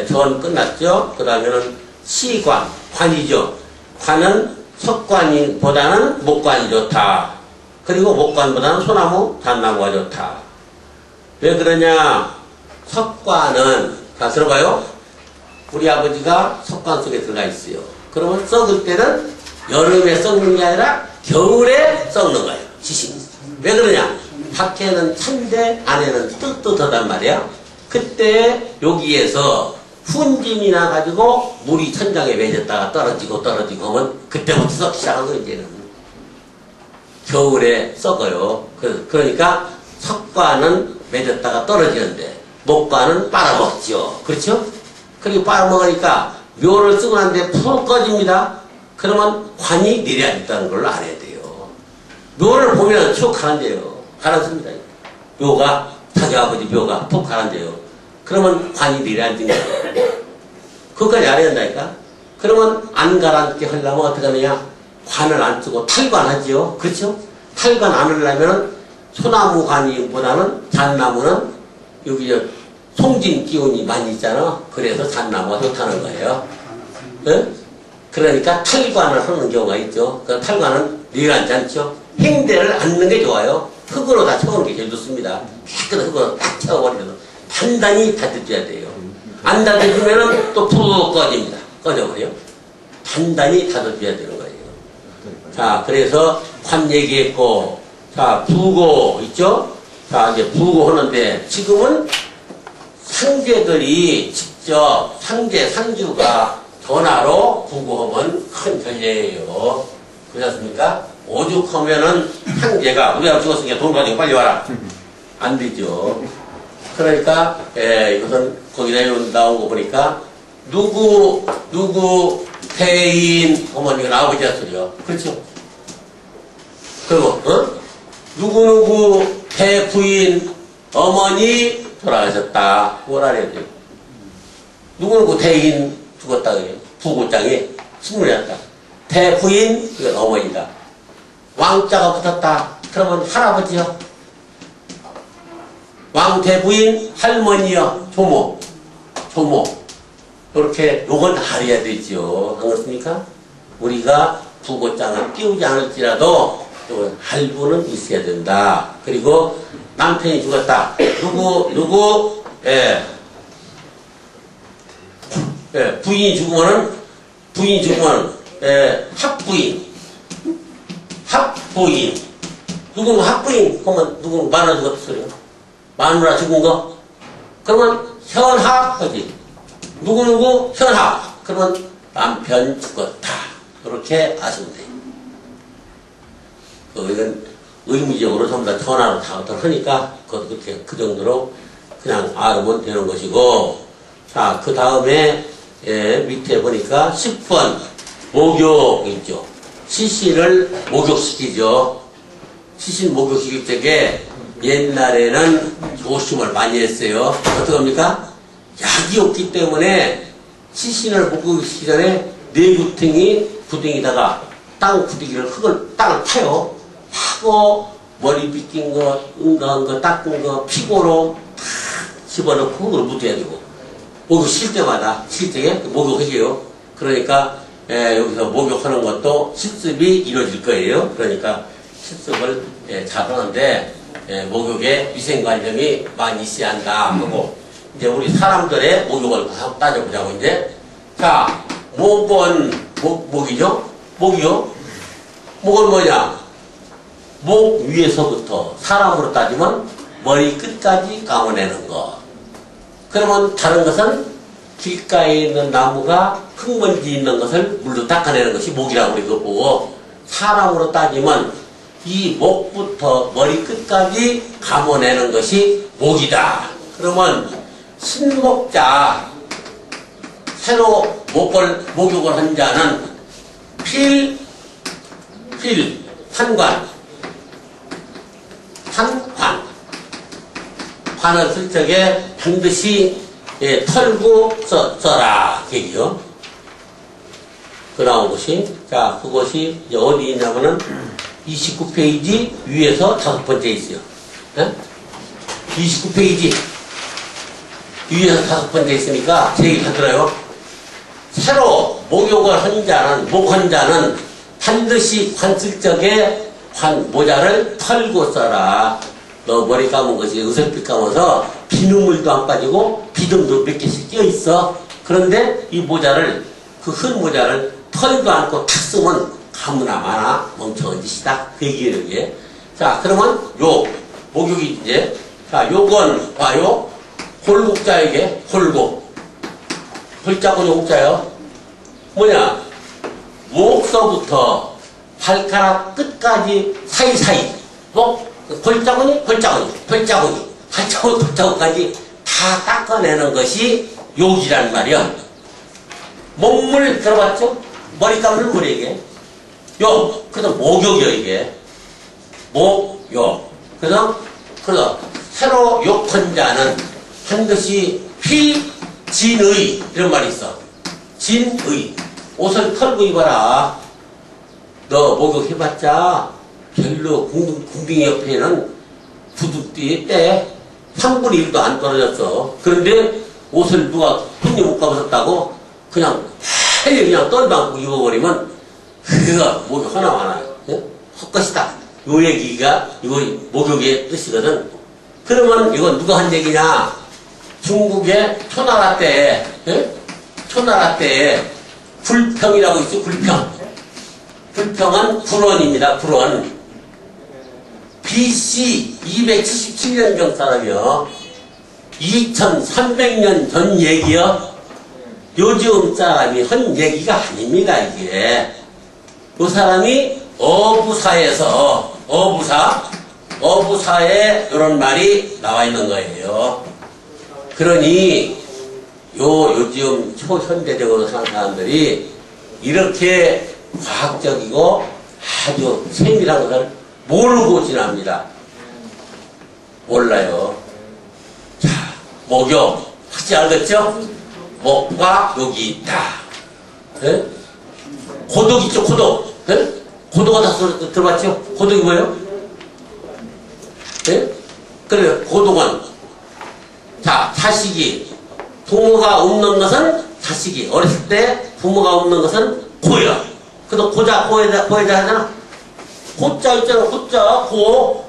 Speaker 1: 전 끝났죠. 그 다음에는 시관, 관이죠. 관은 석관보다는 목관이 좋다. 그리고 목관보다는 소나무, 잣나무가 좋다. 왜 그러냐? 석관은, 자, 들어봐요. 우리 아버지가 석관 속에 들어가 있어요. 그러면 썩을 때는 여름에 썩는 게 아니라 겨울에 썩는 거예요. 지식이. 왜 그러냐? 밖에는 찬데 안에는 뜨뜻하단 말이야. 그때 여기에서 훈진이 나가지고 물이 천장에 맺었다가 떨어지고 하면 그때부터 썩기 시작한 거예요. 이제는 겨울에 썩어요. 그러니까 석관은 맺었다가 떨어지는데 목관은 빨아먹죠. 그렇죠? 그리고 빨아먹으니까 묘를 쓰고 난데 푹 꺼집니다. 그러면 관이 내려앉았다는 걸 알아야 돼요. 묘를 보면 쭉 가라앉아요. 가라앉습니다. 묘가, 자기 아버지 묘가 푹 가라앉아요. 그러면 관이 내려앉은 거예요. 그것까지 알아야 한다니까? 그러면 안 가라앉게 하려면 어떻게 하느냐? 관을 안 쓰고 탈관하지요. 그렇죠? 탈관 안 하려면 소나무 관이보다는 잣나무는 여기 송진 기운이 많이 있잖아. 그래서 잣나무가 좋다는 거예요. 네? 그러니까 탈관을 하는 경우가 있죠. 그 탈관은 내려앉지 않죠. 행대를 앉는 게 좋아요. 흙으로 다 채우는 게 제일 좋습니다. 깨끗한 흙으로 딱 채워버리면서 단단히 다져줘야 돼요. 안 다져주면은 또 푹 꺼집니다. 꺼져버려. 단단히 다져줘야 되는 거예요. 자, 그래서 관 얘기했고, 자, 부고 있죠? 자, 이제 부고 하는데 지금은 상제들이 직접 상주가 전화로 부고하면 큰 전례예요. 그렇습니까? 오죽하면은 상제가 우리가 죽었으니까 돈 가지고 빨리 와라. 안 되죠. 그러니까 이것은 거기다 나온 거 보니까 누구 대인 어머니가 아버지라 소리요. 그렇죠? 그리고 누구 대부인 어머니 돌아가셨다. 뭘 알아야 돼요? 누구 대인 죽었다 그래요. 부고장에 신문이 났다. 대부인 그건 어머니다. 왕자가 붙었다. 그러면 할아버지요. 왕대부인 할머니요. 조모. 이렇게 요건 알아야 되죠. 안 그렇습니까? 우리가 부고장을 띄우지 않을지라도 할부는 있어야 된다. 그리고 남편이 죽었다. 누구 부인이 죽으면 합부인. 누구는 합부인, 그러면 누구는 마누라 죽었어요. 마누라 죽은 거? 그러면 현합 하지. 누구 현합. 그러면 남편 죽었다. 이렇게 아시면 돼요. 이건 의무적으로 전부 다 전화로 다 하니까 그렇게 그 정도로 그냥 알면 되는 것이고, 자, 그 다음에 밑에 보니까 10번 목욕 있죠. 시신을 목욕시키죠. 시신 목욕시킬 때에 옛날에는 조심을 많이 했어요. 어떻게 합니까? 약이 없기 때문에 시신을 목욕시키기 전에 내구탱이 구덩이다가 땅 구덩이를 땅을 파요. 파고 머리 빗긴 거, 응가한 거, 닦은 거, 피고로 다 집어넣고 흙을 묻어야 되고, 목욕 쉴 때마다 목욕해줘요. 그러니까 여기서 목욕하는 것도 실습이 이루어질 거예요. 그러니까 실습을 잘 하는데 목욕에 위생관념이 많이 있어야 한다 하고, 이제 우리 사람들의 목욕을 한번 따져보자고. 이제 자, 목이죠? 목이요? 목은 뭐냐? 목 위에서부터 사람으로 따지면 머리 끝까지 감아내는 거. 그러면 다른 것은 길가에 있는 나무가 흙먼지 있는 것을 물로 닦아내는 것이 목이라고 우리 그거 보고, 사람으로 따지면 이 목부터 머리 끝까지 감아내는 것이 목이다. 그러면 신목자, 새로 목욕을 한 자는 필 판관. 판관. 관을 쓸 적에 반드시 털고 써라. 얘기요. 그 나온 것이, 자, 그것이 이제 어디 있냐면은 29페이지 위에서 5번째 있어요. 네? 29페이지 위에서 5번째 있으니까 제 얘기 다 들어요. 새로 목욕을 한 자는, 목한 자는 반드시 관 쓸 적에 관 모자를 털고 써라. 너 머리 감은 것이 의석빛 감아서 비눗물도 안 빠지고 비듬도 몇 개씩 끼어 있어. 그런데 이 모자를, 그 흔 모자를 털도 않고 탁 쓰면 가무나 마나 멍청한 짓이다. 그 얘기예요, 이게. 자, 그러면 요 목욕이 이제, 자, 요건 봐요. 홀국자 이게 홀국. 홀자군이 옥자요. 뭐냐? 목서부터 발가락 끝까지 사이사이. 뭐? 골자군이, 골자군이, 골자군이, 한자군, 골자군까지 다 닦아내는 것이 욕이란 말이야. 목물 들어봤죠? 머리 감는 물이 이게. 욕. 그래서 목욕이요, 이게. 목욕. 그래서 새로 욕한 자는 반드시 진의. 이런 말이 있어. 진의. 옷을 털고 입어라. 너 목욕해봤자 별로 궁둥이 옆에는 두둑뒤에 때 3분의 1도 안 떨어졌어. 그런데 옷을 누가 손님 못 가보셨다고 그냥 빨리 그냥 떨방고 입어버리면 그거 목욕 하나마나 헛것이다. 요 얘기가 이거 목욕의 뜻이거든. 그러면 이건 누가 한 얘기냐? 중국의 초나라 때, 초나라 때에 불평이라고 있어. 불평은 불원입니다. 불원. BC 277년경 사람이요. 2300년 전 얘기요. 요즘 사람이 한 얘기가 아닙니다, 이게. 그 사람이 어부사에 이런 말이 나와 있는 거예요. 그러니, 요즘 초현대적으로 사는 사람들이 이렇게 과학적이고 아주 세밀한 것을 모르고 지납니다. 몰라요. 자, 목욕. 확실히 알겠죠? 목과 욕이 있다. 네? 고독 있죠, 고독. 네? 고독가 다 들어봤죠? 고독이 뭐예요? 네? 그래요, 고독은. 자, 자식이. 부모가 없는 것은 자식이. 어렸을 때 부모가 없는 것은 고요. 그래서 고에다 하잖아. 고자 있잖아, 고자, 고.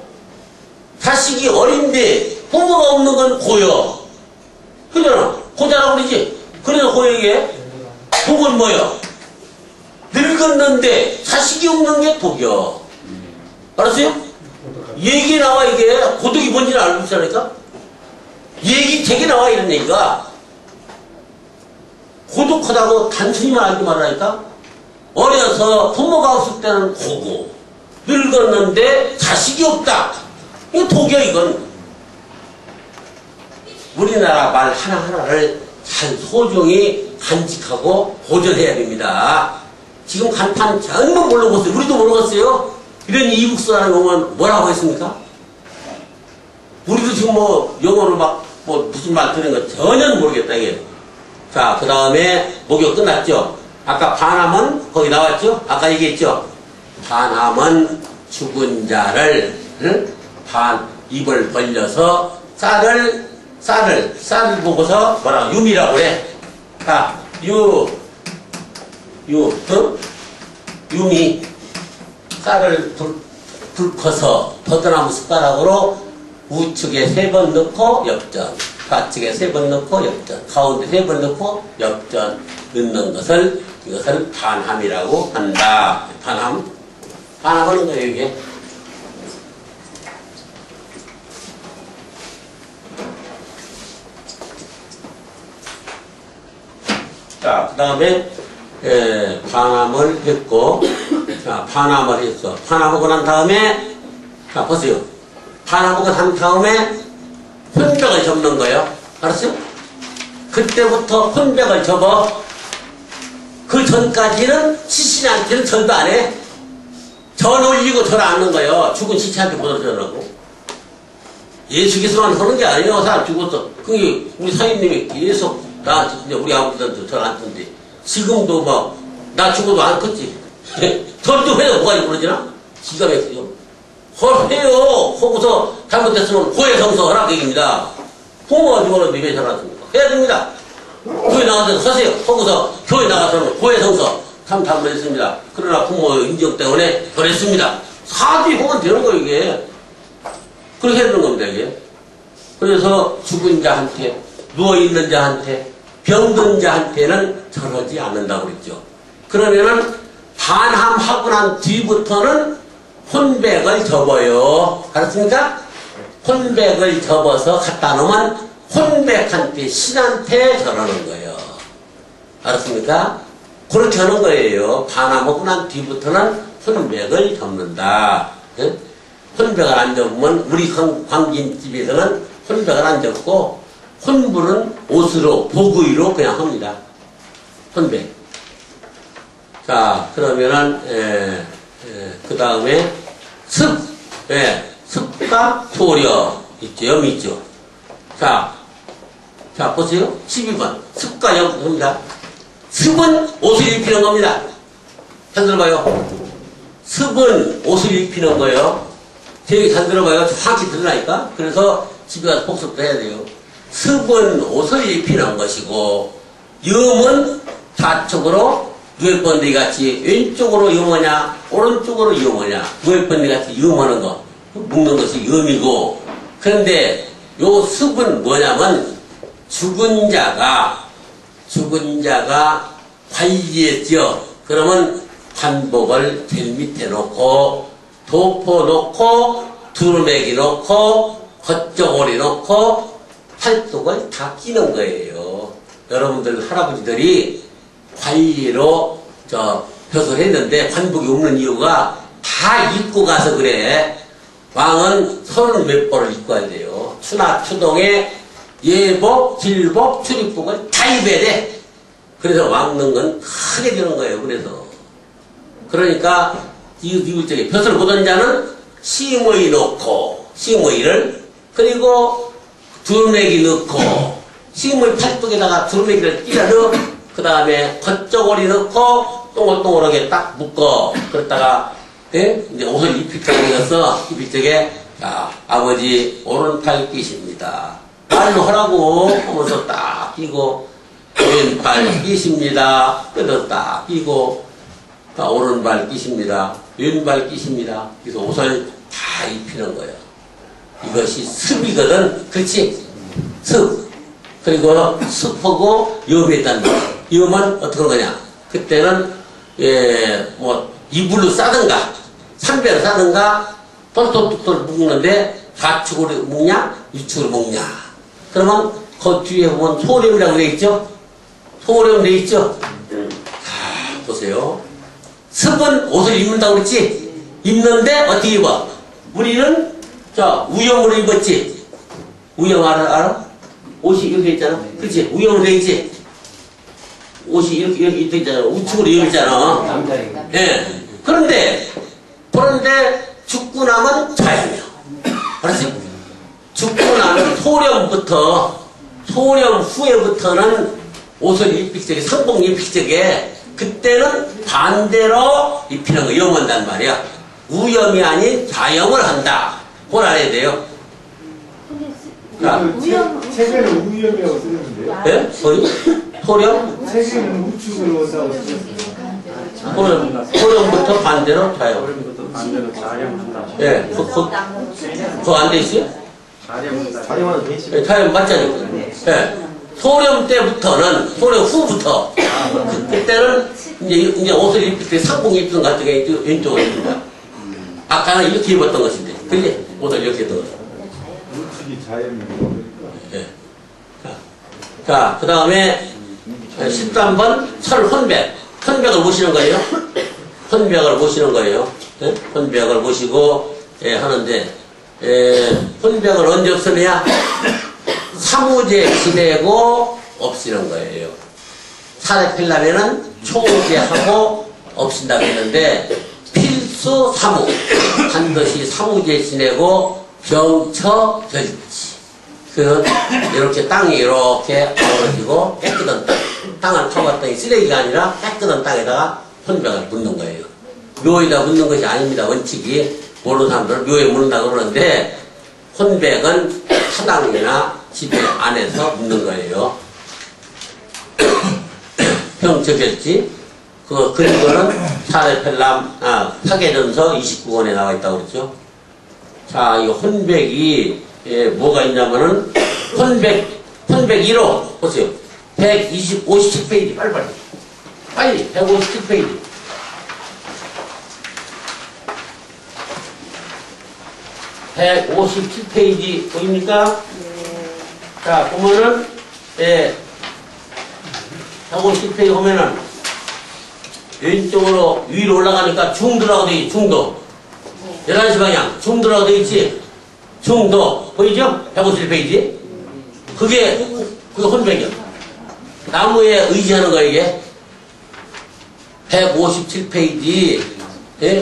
Speaker 1: 자식이 어린데 부모가 없는 건 고요. 그잖아. 고자라고 그러지. 그래서 고에게 독은 뭐요? 늙었는데 자식이 없는 게 독이요. 알았어요? 얘기 나와, 이게. 고독이 뭔지는 알고 있으니까. 얘기 되게 나와, 이런 얘기가. 고독하다고 단순히만 알지 말라니까. 어려서 부모가 없을 때는 고고, 늙었는데 자식이 없다. 이거 독이야, 이건. 우리나라 말 하나하나를 잘 소중히 간직하고 보존해야 됩니다. 지금 간판 전부 모르겠어요. 우리도 모르겠어요. 이런 이국 사람이 오면 뭐라고 했습니까? 우리도 지금 뭐 영어로 막 무슨 말 들은 거 전혀 모르겠다, 이게. 자, 그 다음에 목욕 끝났죠? 아까 반함은 거기 나왔죠? 아까 얘기했죠? 반함은 죽은 자를, 입을 벌려서 쌀을 보고서 뭐라고? 유미라고 그래. 자, 유미. 쌀을 불 커서 버드나무 숟가락으로 우측에 3번 넣고 역전, 좌측에 3번 넣고 역전, 가운데 3번 넣고 역전 넣는 것을, 이것을 반함이라고 한다. 반함 하는 거예요, 이게. 자, 그 다음에 반함을 했고, 자, 반함을 했어. 반함하고 난 다음에, 자, 보세요. 반함하고 난 다음에 혼백을 접는 거예요. 알았어요? 그때부터 혼백을 접어. 그 전까지는 시신한테는 절도 안 해. 전 올리고 절 앉는 거예요. 죽은 시체한테 보내주려고. 예수께서만 하는 게 아니에요. 사람 죽었어. 그게 우리 사인님이 계속 나한테, 우리 아버지한테 절 앉던데. 지금도 막, 나 죽어도 안 컸지. 절도 해요. 뭐가 그러지나? 기가 막히죠. 해요. 하고서 잘못했으면 고해성서 하라 그 얘기입니다. 부모가 죽었는데 왜 잘하십니까? 해야 됩니다. 교회 나가서 하세요. 하고서 교회 나가서는 고해성서 참 잘못했습니다. 그러나 부모 인정 때문에 그랬습니다. 사주에 보면 되는 거예요, 이게. 그렇게 해야 되는 겁니다, 이게. 그래서 죽은 자한테, 누워있는 자한테, 병든 자한테는 저러지 않는다고 그랬죠. 그러면은 반함하고 난 뒤부터는 혼백을 접어요. 알았습니까? 혼백을 접어서 갖다 놓으면 혼백한테, 신한테 저러는 거예요. 알았습니까? 그렇게 하는 거예요. 반함하고 난 뒤부터는 혼백을 접는다. 예? 혼백을 안 접으면 우리 광진집에서는 혼백을 안 접고 혼불은 옷으로, 복의로 그냥 합니다. 혼백. 자, 그러면은, 그 다음에 습, 습과 소려 있죠. 염이 있죠. 자, 보세요. 12번. 습과 염입니다. 습은 옷을 입히는 겁니다. 잘 들어봐요. 습은 옷을 입히는 거예요. 제 얘기 잘 들어봐요. 정확히 들으라니까. 그래서 집에 가서 복습도 해야 돼요. 습은 옷을 입히는 것이고, 염은 좌측으로 누에번데기 같이 왼쪽으로 염하냐, 오른쪽으로 염하냐, 누에번데기 같이 염하는 거, 묶는 것이 염이고, 그런데 요 습은 뭐냐면, 죽은 자가 관리했죠. 그러면 관복을 제일 밑에 놓고, 도포 놓고, 두루매기 놓고, 겉저고리 놓고, 팔뚝을 다 끼는 거예요. 여러분들 할아버지들이 관리로 벼슬 했는데 관복이 없는 이유가 다 입고 가서 그래. 왕은 30몇 벌을 입고 가야 돼요. 추나 추동에 예복, 길복, 출입복을 다 입어야 돼. 그래서 왕는 건 크게 되는 거예요. 그러니까 이쪽에 벼슬 보던 자는 시모이 넣고 시모이를 그리고 두루매기 넣고 시모이 팔뚝에다가 두루매기를 끼려 넣어 그 다음에 겉저고리 넣고 동글동글하게 딱 묶어. 그랬다가 이제 옷을 입힐 적에 되어서 입힐 적에 자, 아버지 오른팔 끼십니다. 말로 하라고 하면서 딱 끼고 왼발 끼십니다. 그래서 딱 끼고 오른발 끼십니다. 왼발 끼십니다. 그래서 옷을 다 입히는 거예요. 이것이 습이거든. 그렇지? 습. 그리고 습하고 염했단 말이야. 염은 어떻게 하는 거냐? 그때는 이불로 싸든가 삼배로 싸든가 똘똘똘 묶는데 좌측으로 묶냐? 우측으로 묶냐? 그러면 그 뒤에 보면 소렴이라고 되어 있죠? 소렴 되어 있죠? 자, 보세요. 습은 옷을 입는다고 그랬지? 입는데 어떻게 입어? 우리는 우염으로 입었지? 우염 알아? 옷이 이렇게 있잖아. 그렇지? 우염으로 되어 있지? 옷이 이렇게 되어 있잖아. 우측으로 이어 있잖아. 예. 그런데 죽고 나면 자연이야. 알았지? 죽고 나면 소렴 후에부터는 옷을 입힐 적에, 상복 입힐 적에, 그때는 반대로 입히는 거, 염한단 말이야. 우염이 아닌 자염을 한다. 그걸 알아야 돼요.
Speaker 2: 책에는 우염이라고 쓰는데요.
Speaker 1: 예? 소렴?
Speaker 2: 책에는 우측으로 싸고
Speaker 1: 소렴부터 반대로 자염.
Speaker 3: 소렴부터 반대로 자염한다.
Speaker 1: 예, 그거 안 돼 있어요?
Speaker 3: 자염하는 돼 있어요.
Speaker 1: 예, 자염 맞잖아요. 예. 소렴 때부터는, 소렴 후부터, 그때는 이제 옷을 입힐 때 상봉 입던 것 같은 게 왼쪽으로 입습니다. 아까는 이렇게 입었던 것인데, 그지? 옷을 이렇게 입던 것.
Speaker 2: 우측이 자연이고.
Speaker 1: 예. 자, 그 다음에 13번 설혼백. 혼백을 모시는 거예요. 혼백을 모시는 거예요. 예? 혼백을 모시고 하는데 혼백을 언제 없애냐? 사무제 지내고 없애는 거예요. 살에 필라면은 초제하고 없앤다고 했는데 필수 사무. 반드시 사무제 지내고 병처 결지. 그 이렇게 땅이 이렇게 어우러지고 깨끗한 땅. 땅을 파봤더니 쓰레기가 아니라 깨끗한 땅에다가 혼백을 묻는 거예요. 묘에다 묻는 것이 아닙니다. 원칙이. 모르는 사람들은 묘에 묻는다고 그러는데 혼백은 사당이나 집에 안에서 묻는 거예요. 병처결지. 그 근거는 사례펠람 사계전서 29권에 나와 있다고 그랬죠. 자, 이 혼백이 뭐가 있냐면은 혼백 1호 보세요. 57페이지 빨리 157페이지. 네. 157페이지 보입니까? 자, 보면은 157페이지 보면은 왼쪽으로 위로 올라가니까 중도라고 되어 있지. 중도 11시 방향 중도라고 되어 있지. 중도 보이죠? 157페이지. 그게 혼백이야. 나무에 의지하는 거야 이게. 157페이지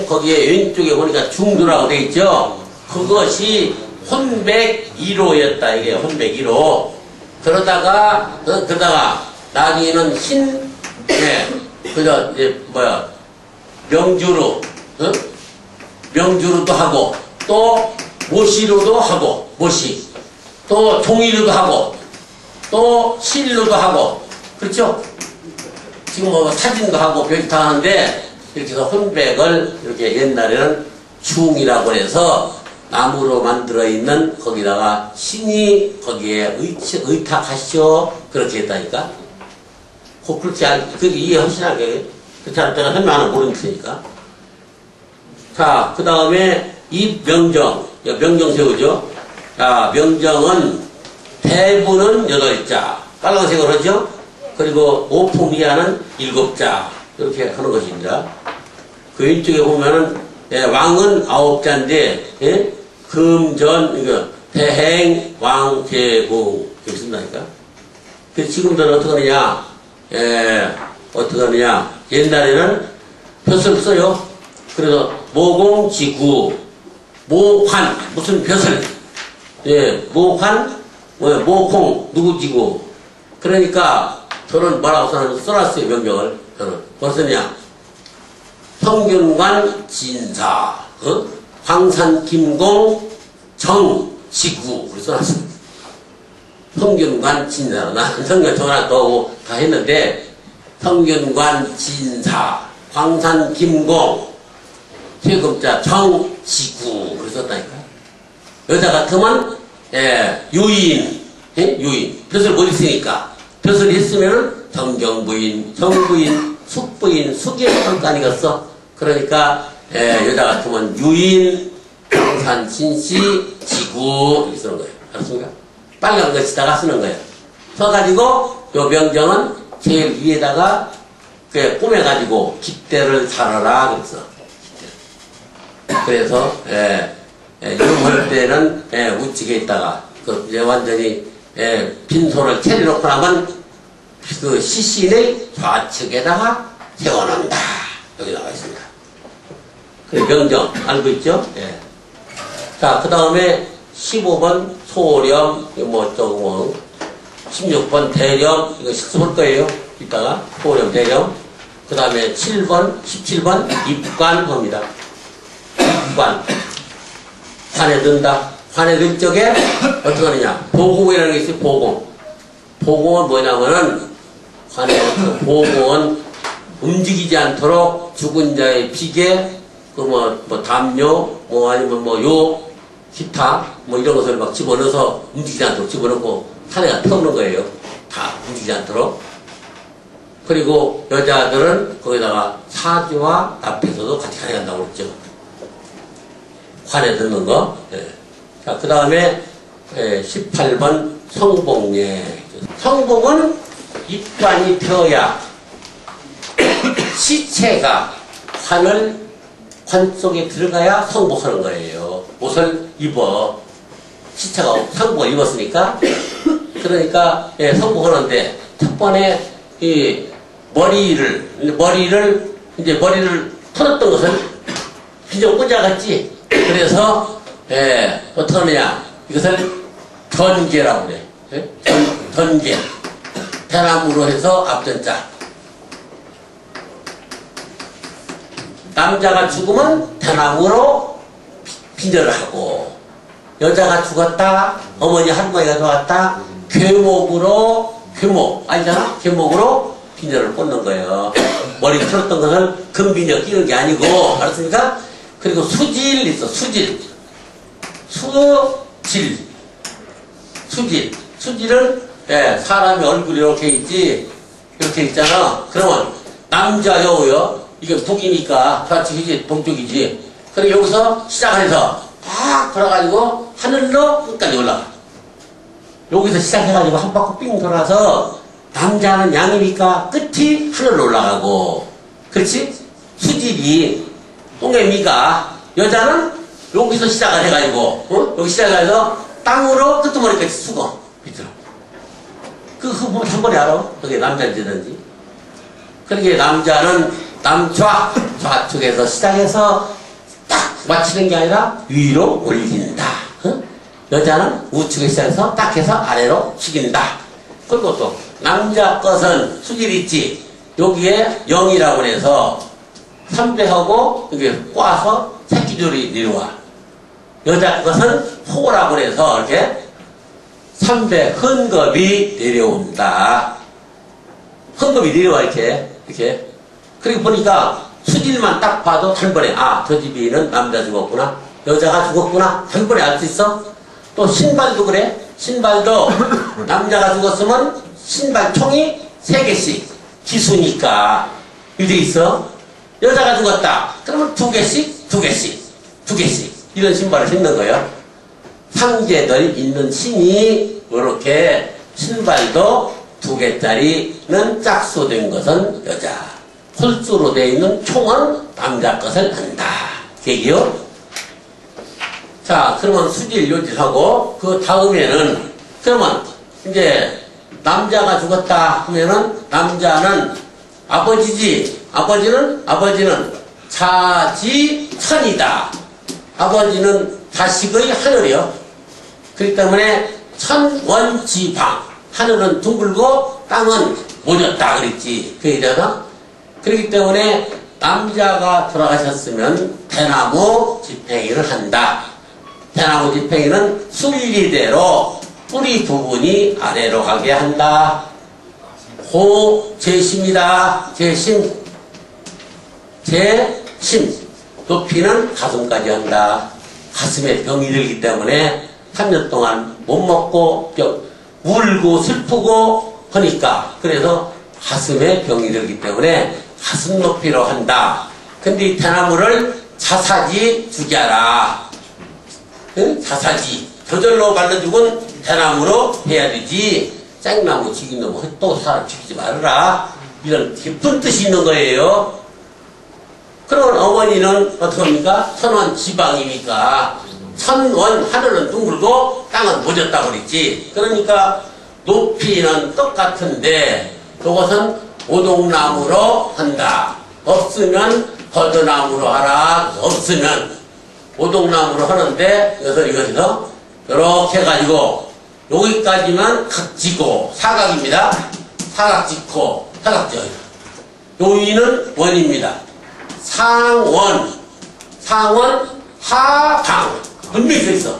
Speaker 1: 거기에 왼쪽에 보니까 중도라고 되어 있죠. 그것이 혼백 1호였다. 이게 혼백 1호. 그러다가 나중에는 명주로도 하고, 또 모시로도 하고, 또 종이로도 하고, 또 실로도 하고, 그렇죠? 지금 뭐 사진도 하고 별도 다 하는데, 이렇게 해서 혼백을 이렇게 옛날에는 중이라고 해서 나무로 만들어 있는 거기다가 신이 거기에 의탁하시오. 그렇게 했다니까. 그렇게 이해하시나게. 그렇지 않을 때가 설명 하나 모르니까. 자, 그 다음에 이 명정 세우죠. 자, 명정은 대부는 8자, 빨간색으로 하죠. 그리고 오품이하는 7자, 이렇게 하는 것입니다. 그 왼쪽에 보면은 왕은 9자인데 금전, 대행, 왕, 제공 이렇게 쓴다니까. 그래서 지금들은 어떻게 하느냐. 옛날에는 벼슬 써요. 그래서 모공지구, 모환, 무슨 벼슬, 모환, 모콩, 누구지구. 그러니까 저는 뭐라고 써놨어요, 명령을. 저는 뭐 썼냐. 성균관 진사, 황산 김공 정지구. 그렇게 써놨어요. 성균관 진사. 난 성균 전화 더 하고 다 했는데, 성균관 진사, 황산 김공, 세금자 정지구. 그렇게 썼다니까. 여자 같으면, 유인, 유인. 벼슬 못 있으니까. 벼슬 있으면은 정경부인, 정부인, 숙부인, 숙의 할거 아니겠어? 그러니까, 여자 같으면 유인, 황산 진씨, 지구. 이렇게 쓰는 거예요. 알았습니까? 빨간 것에다가 쓰는 거예요. 써가지고, 요 명정은 제일 위에다가, 꾸며가지고, 깃대를 살아라. 그랬어. 그래서, 유물 때는, 우측에 있다가, 완전히, 빈소를 차려놓고 나면, 그 시신의 좌측에다가 세워놓는다. 여기 나와 있습니다. 명정, 알고 있죠? 자, 그 다음에 15번 소령, 16번 대령, 이거 실습할 거예요. 이따가 소령, 대령. 그 다음에 17번 입관 겁니다. 입관. 관에 든다. 관에 든 쪽에 어떻게 하느냐. 보공이라는 게 있어요. 보공. 보공은 뭐냐면은, 관에 보공은 움직이지 않도록 죽은 자의 비계, 담요, 아니면 기타, 이런 것을 막 집어넣어서 움직이지 않도록 집어넣고 산에가 태우는 거예요. 다 움직이지 않도록. 그리고 여자들은 거기다가 사지와 앞에서도 같이 가져간다고 그랬죠. 관에 듣는 거. 자, 그 다음에 18번 성복례. 성복은 입관이 되어야 시체가 관 속에 들어가야 성복하는 거예요. 옷을 입어. 시체가 성복을 입었으니까. 그러니까, 성복하는데, 첫 번에, 머리를 풀었던 것을 비전 꽂아갔지. 그래서 어떻게 하느냐, 이것을 던계라고 그래. 던계. 대나무로 해서 앞전자. 남자가 죽으면 대나무로 비전을 하고, 여자가 죽었다, 어머니 할머니가 좋았다, 괴목 아니잖아? 괴목으로 비녀를 꽂는 거예요. 머리 풀었던 것은 금비녀 끼는 게 아니고, 알았습니까? 그리고 수질 있어, 수질. 수질은 사람의 얼굴이 이렇게 있지, 이렇게 있잖아. 그러면 남자 여우요, 이게 북이니까 좌측이지 동쪽이지. 그리고 여기서 시작해서 딱 돌아가지고 하늘로 끝까지 올라가. 여기서 시작해가지고 한 바퀴 삥 돌아서 남자는 양이니까 끝이 하늘로 올라가고, 그렇지? 수질이 똥개미가, 여자는 여기서 시작을 해가지고 여기 시작해서 땅으로 끄트머리까지 쓰고 밑으로. 그거 보면 한 번에 알아. 그게 남자인지든지. 그러니까 남자는 좌측에서 시작해서 딱 맞추는 게 아니라 위로 올린다. 여자는 우측에 시작해서 딱 해서 아래로 숙인다. 그리고 또 남자 것은 수질 있지. 여기에 0이라고 해서 3배하고 여기 꽈서 새끼줄이 내려와. 여자 것은 호라고 해서 이렇게 3배 헌겁이 내려온다. 헌겁이 내려와 이렇게. 그리고 보니까 수질만 딱 봐도 한 번에, 아, 저 집에는 남자 죽었구나, 여자가 죽었구나, 한 번에 알 수 있어. 또 신발도 그래. 신발도 남자가 죽었으면 신발총이 3개씩 기수니까 이렇게 있어. 여자가 죽었다 그러면 2개씩 이런 신발을 신는 거예요. 상제들 있는 신이 이렇게 신발도 2개짜리는 짝수된 것은 여자, 홀수로 되어 있는 총은 남자 것을 한다. 계기요. 자, 그러면 수질 요질하고, 그 다음에는, 그러면, 이제, 남자가 죽었다 하면은, 남자는 아버지지. 아버지는 자지천이다. 아버지는 자식의 하늘이요. 그렇기 때문에, 천원지방. 하늘은 둥글고, 땅은 모졌다. 그랬지. 그 얘기잖아. 그렇기 때문에, 남자가 돌아가셨으면, 대나무 집행이를 한다. 대나무 집행이는 순리대로 뿌리 부분이 아래로 가게 한다. 제심이다. 제심. 높이는 가슴까지 한다. 가슴에 병이 들기 때문에 3년 동안 못 먹고 울고 슬프고 하니까, 그래서 가슴에 병이 들기 때문에 가슴 높이로 한다. 근데 이 대나무를 자사지 죽여라. 자사지. 저절로 말라 죽은 대나무로 해야 되지. 짱나무 죽인 놈, 또 사람 죽이지 말아라. 이런 깊은 뜻이 있는 거예요. 그러면 어머니는 어떻게 합니까? 천원 지방이니까. 천원, 하늘은 둥글고 땅은 모졌다고 그랬지. 그러니까 높이는 똑같은데 이것은 오동나무로 한다. 없으면 버드나무로 하라. 없으면 오동나무로 하는데, 그래서 이것에서 이렇게 해가지고 여기까지만 각지고 사각입니다. 사각지고 사각지어요. 요인은 원입니다. 상원, 하강 분명히 써 있어.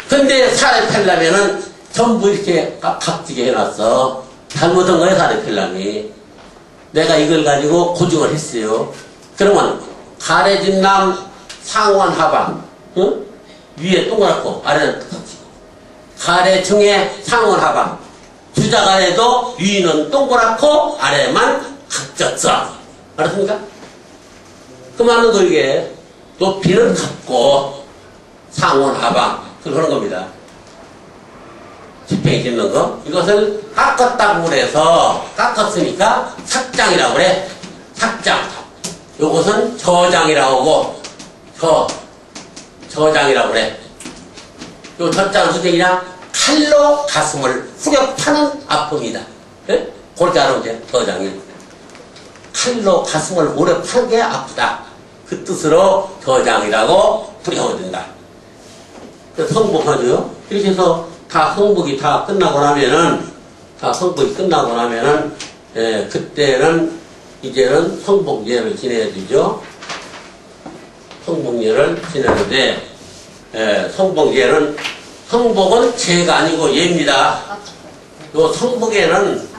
Speaker 1: 근데 살에 펴려면은 전부 이렇게 각지게 해놨어. 잘못한 거예요, 살에 펴려면. 내가 이걸 가지고 고증을 했어요. 그러면 가래진 남 상원 하방, 응? 위에 동그랗고 아래는 각지고. 가래층에 상원 하방. 주자가래도 위는 동그랗고 아래만 각졌어. 알았습니까? 그 말은 그 이게 높이는 같고 상원 하방 그러는 겁니다. 집행이 짓는 거. 이것을 깎았다고 그래서 깎았으니까 삭장이라고 그래. 삭장. 요것은 저장이라고 하고 저장이라고 그래. 요 저장은 무슨 얘기냐? 칼로 가슴을 후려 파는 아픔이다. 예? 그렇게 알아보세요. 저장이. 칼로 가슴을 오래 파는 게 아프다. 그 뜻으로 저장이라고 부려진다. 성복하죠. 이렇게 해서 다 성복이 다 끝나고 나면은, 그때는 이제는 성복예를 지내야 되죠. 성복예를 지내는데, 성복은 죄가 아니고 예입니다. 요 성복에는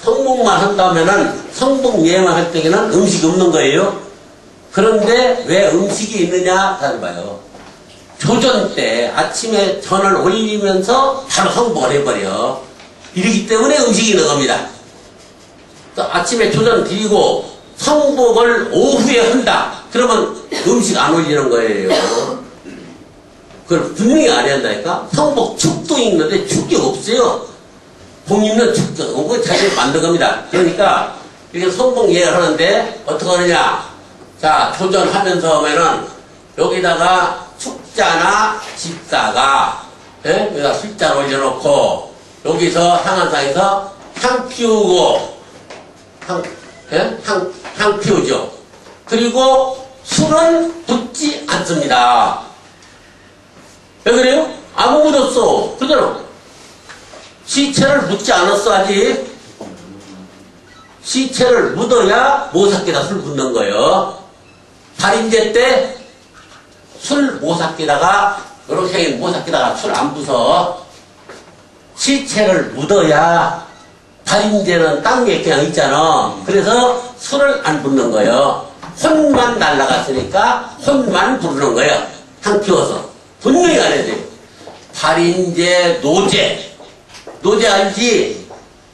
Speaker 1: 성복만 한다면은 성복예만 할 때에는 음식이 없는 거예요. 그런데 왜 음식이 있느냐? 잘 봐요. 조전 때 아침에 전을 올리면서 바로 성복을 해버려. 이러기 때문에 음식이 있는 겁니다. 아침에 조전 드리고 성복을 오후에 한다. 그러면 음식 안 올리는 거예요. 그걸 분명히 안 해야 한다니까? 성복 축도 있는데 축이 없어요. 복 있는 축도 없고 자기가 만든 겁니다. 그러니까 이렇게 성복 예를 하는데 어떻게 하느냐? 자, 조전하면서 하면은 여기다가 축자나 집사가 여기다 술자를 올려놓고 여기서 향한상에서 향 피우고 향 피우죠. 그리고 술은 붓지 않습니다. 왜 그래요? 아무 묻었어. 그러잖아. 시체를 묻지 않았어 아직. 시체를 묻어야 모삭기다 술 붓는 거예요. 발인제 때 술 모삭기다가 이렇게 생긴 모삭기다가 술 안 부서. 시체를 묻어야 발인제는 땅 위에 그냥 있잖아. 그래서 술을 안 붓는 거예요. 혼만 날라갔으니까 혼만 부르는 거예요. 향 피워서. 분명히 안 해야 돼요. 발인제, 노제 알지?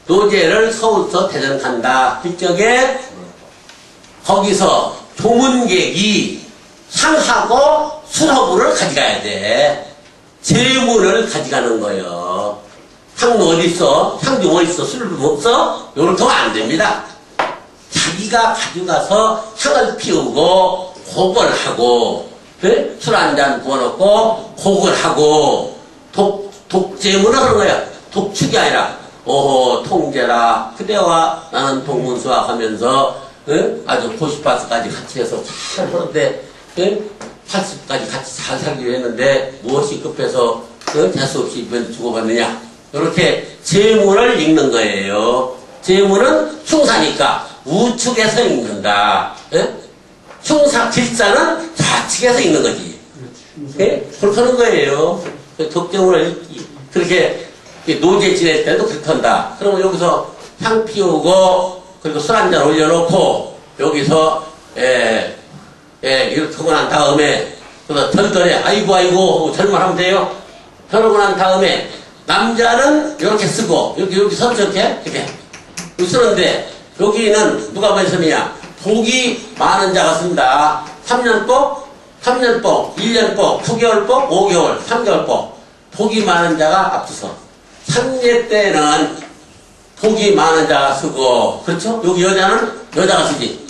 Speaker 1: 노제를 서울서 대전 간다. 그쪽에 거기서 조문객이 향하고 술허브를 가져가야 돼. 제문을 가져가는 거예요. 향 어딨어? 향중 어딨어? 술 없어? 요렇게 하면 안 됩니다. 자기가 가져가서 향을 피우고 곡을 하고 술 한 잔 부어놓고 곡을 하고 독제문을 하는 거야. 독축이 아니라 오호 통제라 그대와 나는 동문수학 하면서 아주 90파스까지 같이 해서 잘 하는데 80까지 같이 잘 살기로 했는데 무엇이 급해서 재수 없이 주고받느냐. 이렇게 제문을 읽는 거예요. 제문은 흉사니까 우측에서 읽는다. 흉사 길사는 좌측에서 읽는 거지. 그렇게 하는 거예요. 독제문을 그렇게 노제 지낼 때도 그렇게 한다. 그러면 여기서 향 피우고 그리고 술 한 잔 올려놓고 여기서 이렇게 하고 난 다음에 그래서 덜덜해 아이고 하고 절말하면 돼요. 그러고 난 다음에 남자는 이렇게 쓰고 여기 서서 이렇게 쓰는데 여기는 누가 많이 쓰느냐? 복이 많은 자가 쓴다. 3년복, 1년복, 9개월복, 5개월, 3개월복. 복이 많은 자가 앞서서 상례 때는 복이 많은 자가 쓰고, 그렇죠? 여기 여자가 쓰지.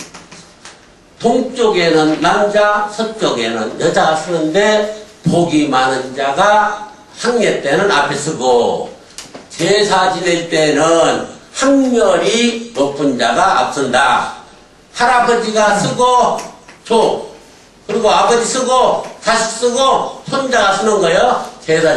Speaker 1: 동쪽에는 남자, 서쪽에는 여자가 쓰는데 복이 많은 자가 상례 때는 앞에 쓰고, 제사 지낼 때는 학렬이 높은 자가 앞선다. 할아버지가 쓰고 그리고 아버지 쓰고 자식 쓰고 손자가 쓰는 거예요. 제사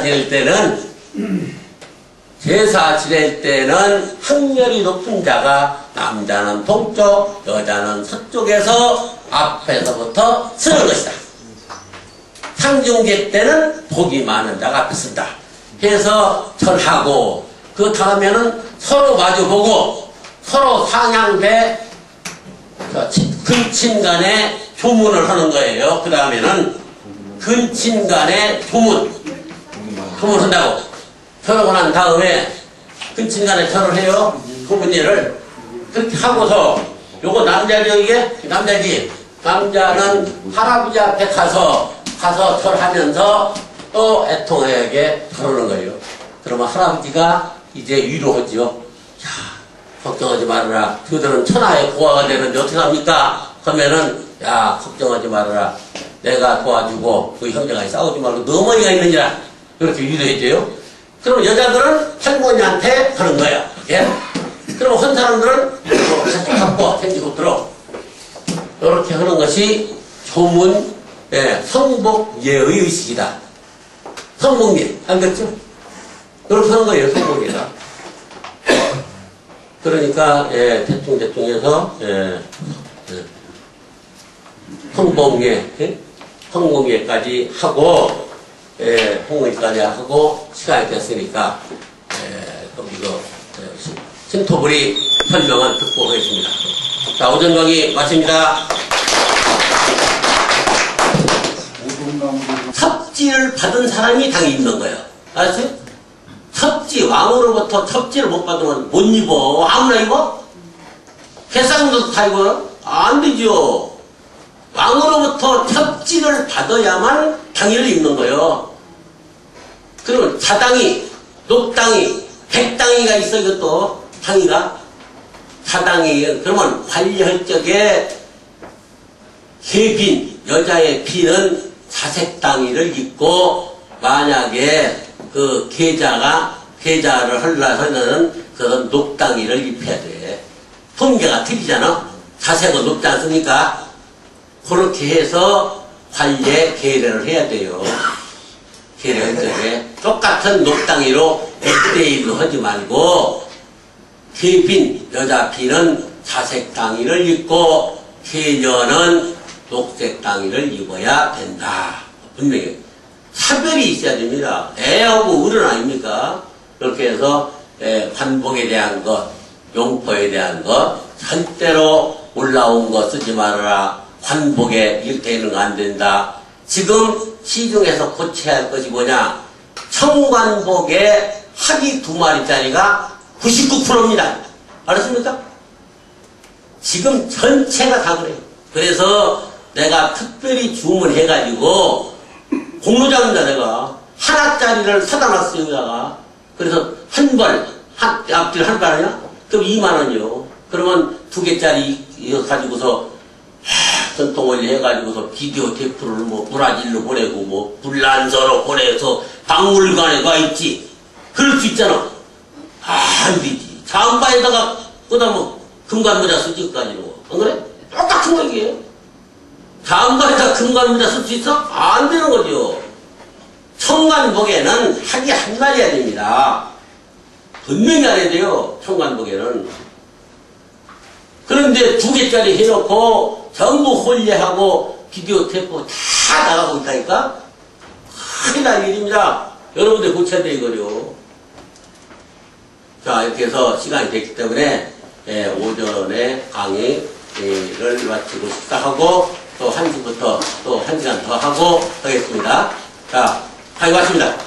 Speaker 1: 지낼 때는 학렬이 높은 자가 남자는 동쪽 여자는 서쪽에서 앞에서부터 쓰는 것이다. 상중제 때는 복이 많은 자가 앞에 쓴다. 해서 절하고 그 다음에는 서로 마주보고 서로 상향대 근친간에 조문을 하는 거예요. 그 다음에는 근친간에 조문한다고. 결혼을 한 다음에 근친간에 절을 해요. 부모님을 그렇게 하고서 요거 남자죠. 이게 남자지. 남자는 할아버지 앞에 가서 절하면서 또 애통에게 그러는 거예요. 그러면 할아버지가 이제 위로하죠. 야, 걱정하지 말아라. 그들은 천하의 고아가 되는데 어떻게 합니까? 그러면은 야, 걱정하지 말아라. 내가 도와주고 그 형제가 싸우지 말고 너 어머니가 있느니라. 이렇게 위로해줘요. 그럼 여자들은 할머니한테 하는 거야. 예? 그럼 한 사람들은 같이 갖고 생기고 들어. 이렇게 하는 것이 조문 성복예의 의식이다. 성복예 알겠죠? 이렇게 하는 거예요. 성복예가. 그러니까 대충에서 성복예까지 하고 홍의까지 하고 시간이 됐으니까 그럼 이거 신토불이 설명을 듣고 하겠습니다. 자, 오전 강의 마칩니다. 첩지를 받은 사람이 당이 있는 거예요. 알았어요? 첩지, 왕으로부터 첩지를 못 받으면 못 입어. 아무나 입어? 회상도 다 입어요? 안 되죠. 왕으로부터 첩지를 받아야만 당의를 입는 거예요. 그러면 자당이, 녹당이, 백당이가 있어, 이것도. 당의가. 자당이, 그러면 관리할 적에 계빈, 여자의 빈은 자색당의를 입고, 만약에 그 계자를 하려면 그런 녹당의를 입혀야 돼. 통계가 틀리잖아. 자색은 높지 않습니까? 그렇게 해서 관리에 계례를 해야 돼요. 계례할 적에 똑같은 녹당의로 100대1로 하지 말고 계빈, 여자 빈은 자색당의를 입고 계녀는 녹색당의를 입어야 된다. 분명히 차별이 있어야 됩니다. 애하고 어른 아닙니까? 그렇게 해서 관복에 대한 것, 용포에 대한 것 절대로 올라온 거 쓰지 말아라. 관복에 이렇게 있는 거 안 된다. 지금 시중에서 고쳐야 할 것이 뭐냐? 청관복에 학이 2마리짜리가 99%입니다. 알았습니까? 지금 전체가 다 그래요. 그래서 내가 특별히 주문해가지고 공로자입니다. 내가 하나짜리를 사다 놨어요. 여기다가. 그래서 앞뒤 한 벌 아니야? 그럼 2만원이요. 그러면 2개짜리 가지고서 전통원리 해가지고서 비디오 테이프를 뭐 브라질로 보내고 뭐 불란서로 보내서 박물관에 가 있지. 그럴 수 있잖아. 안 되지. 잠바에다가 끄다뭐 금관모자 쓰지까지는 안 그래? 똑같은 거 이게요. 잠바에다 금관모자 쓸 수 있어? 안 되는 거죠. 청관복에는 학이 한 마리야 됩니다. 분명히 알아야 돼요. 청관복에는. 그런데 2개짜리 해놓고 전부 홀례하고 비디오 테이프 다 나가고 있다니까? 큰일 날 일입니다. 여러분들 고쳐야 돼 이거요. 자, 이렇게 해서 시간이 됐기 때문에 오전에 강의를 마치고 식사하고 또 1시부터 또 1시간 더 하고 하겠습니다. 자, 강의 마칩니다.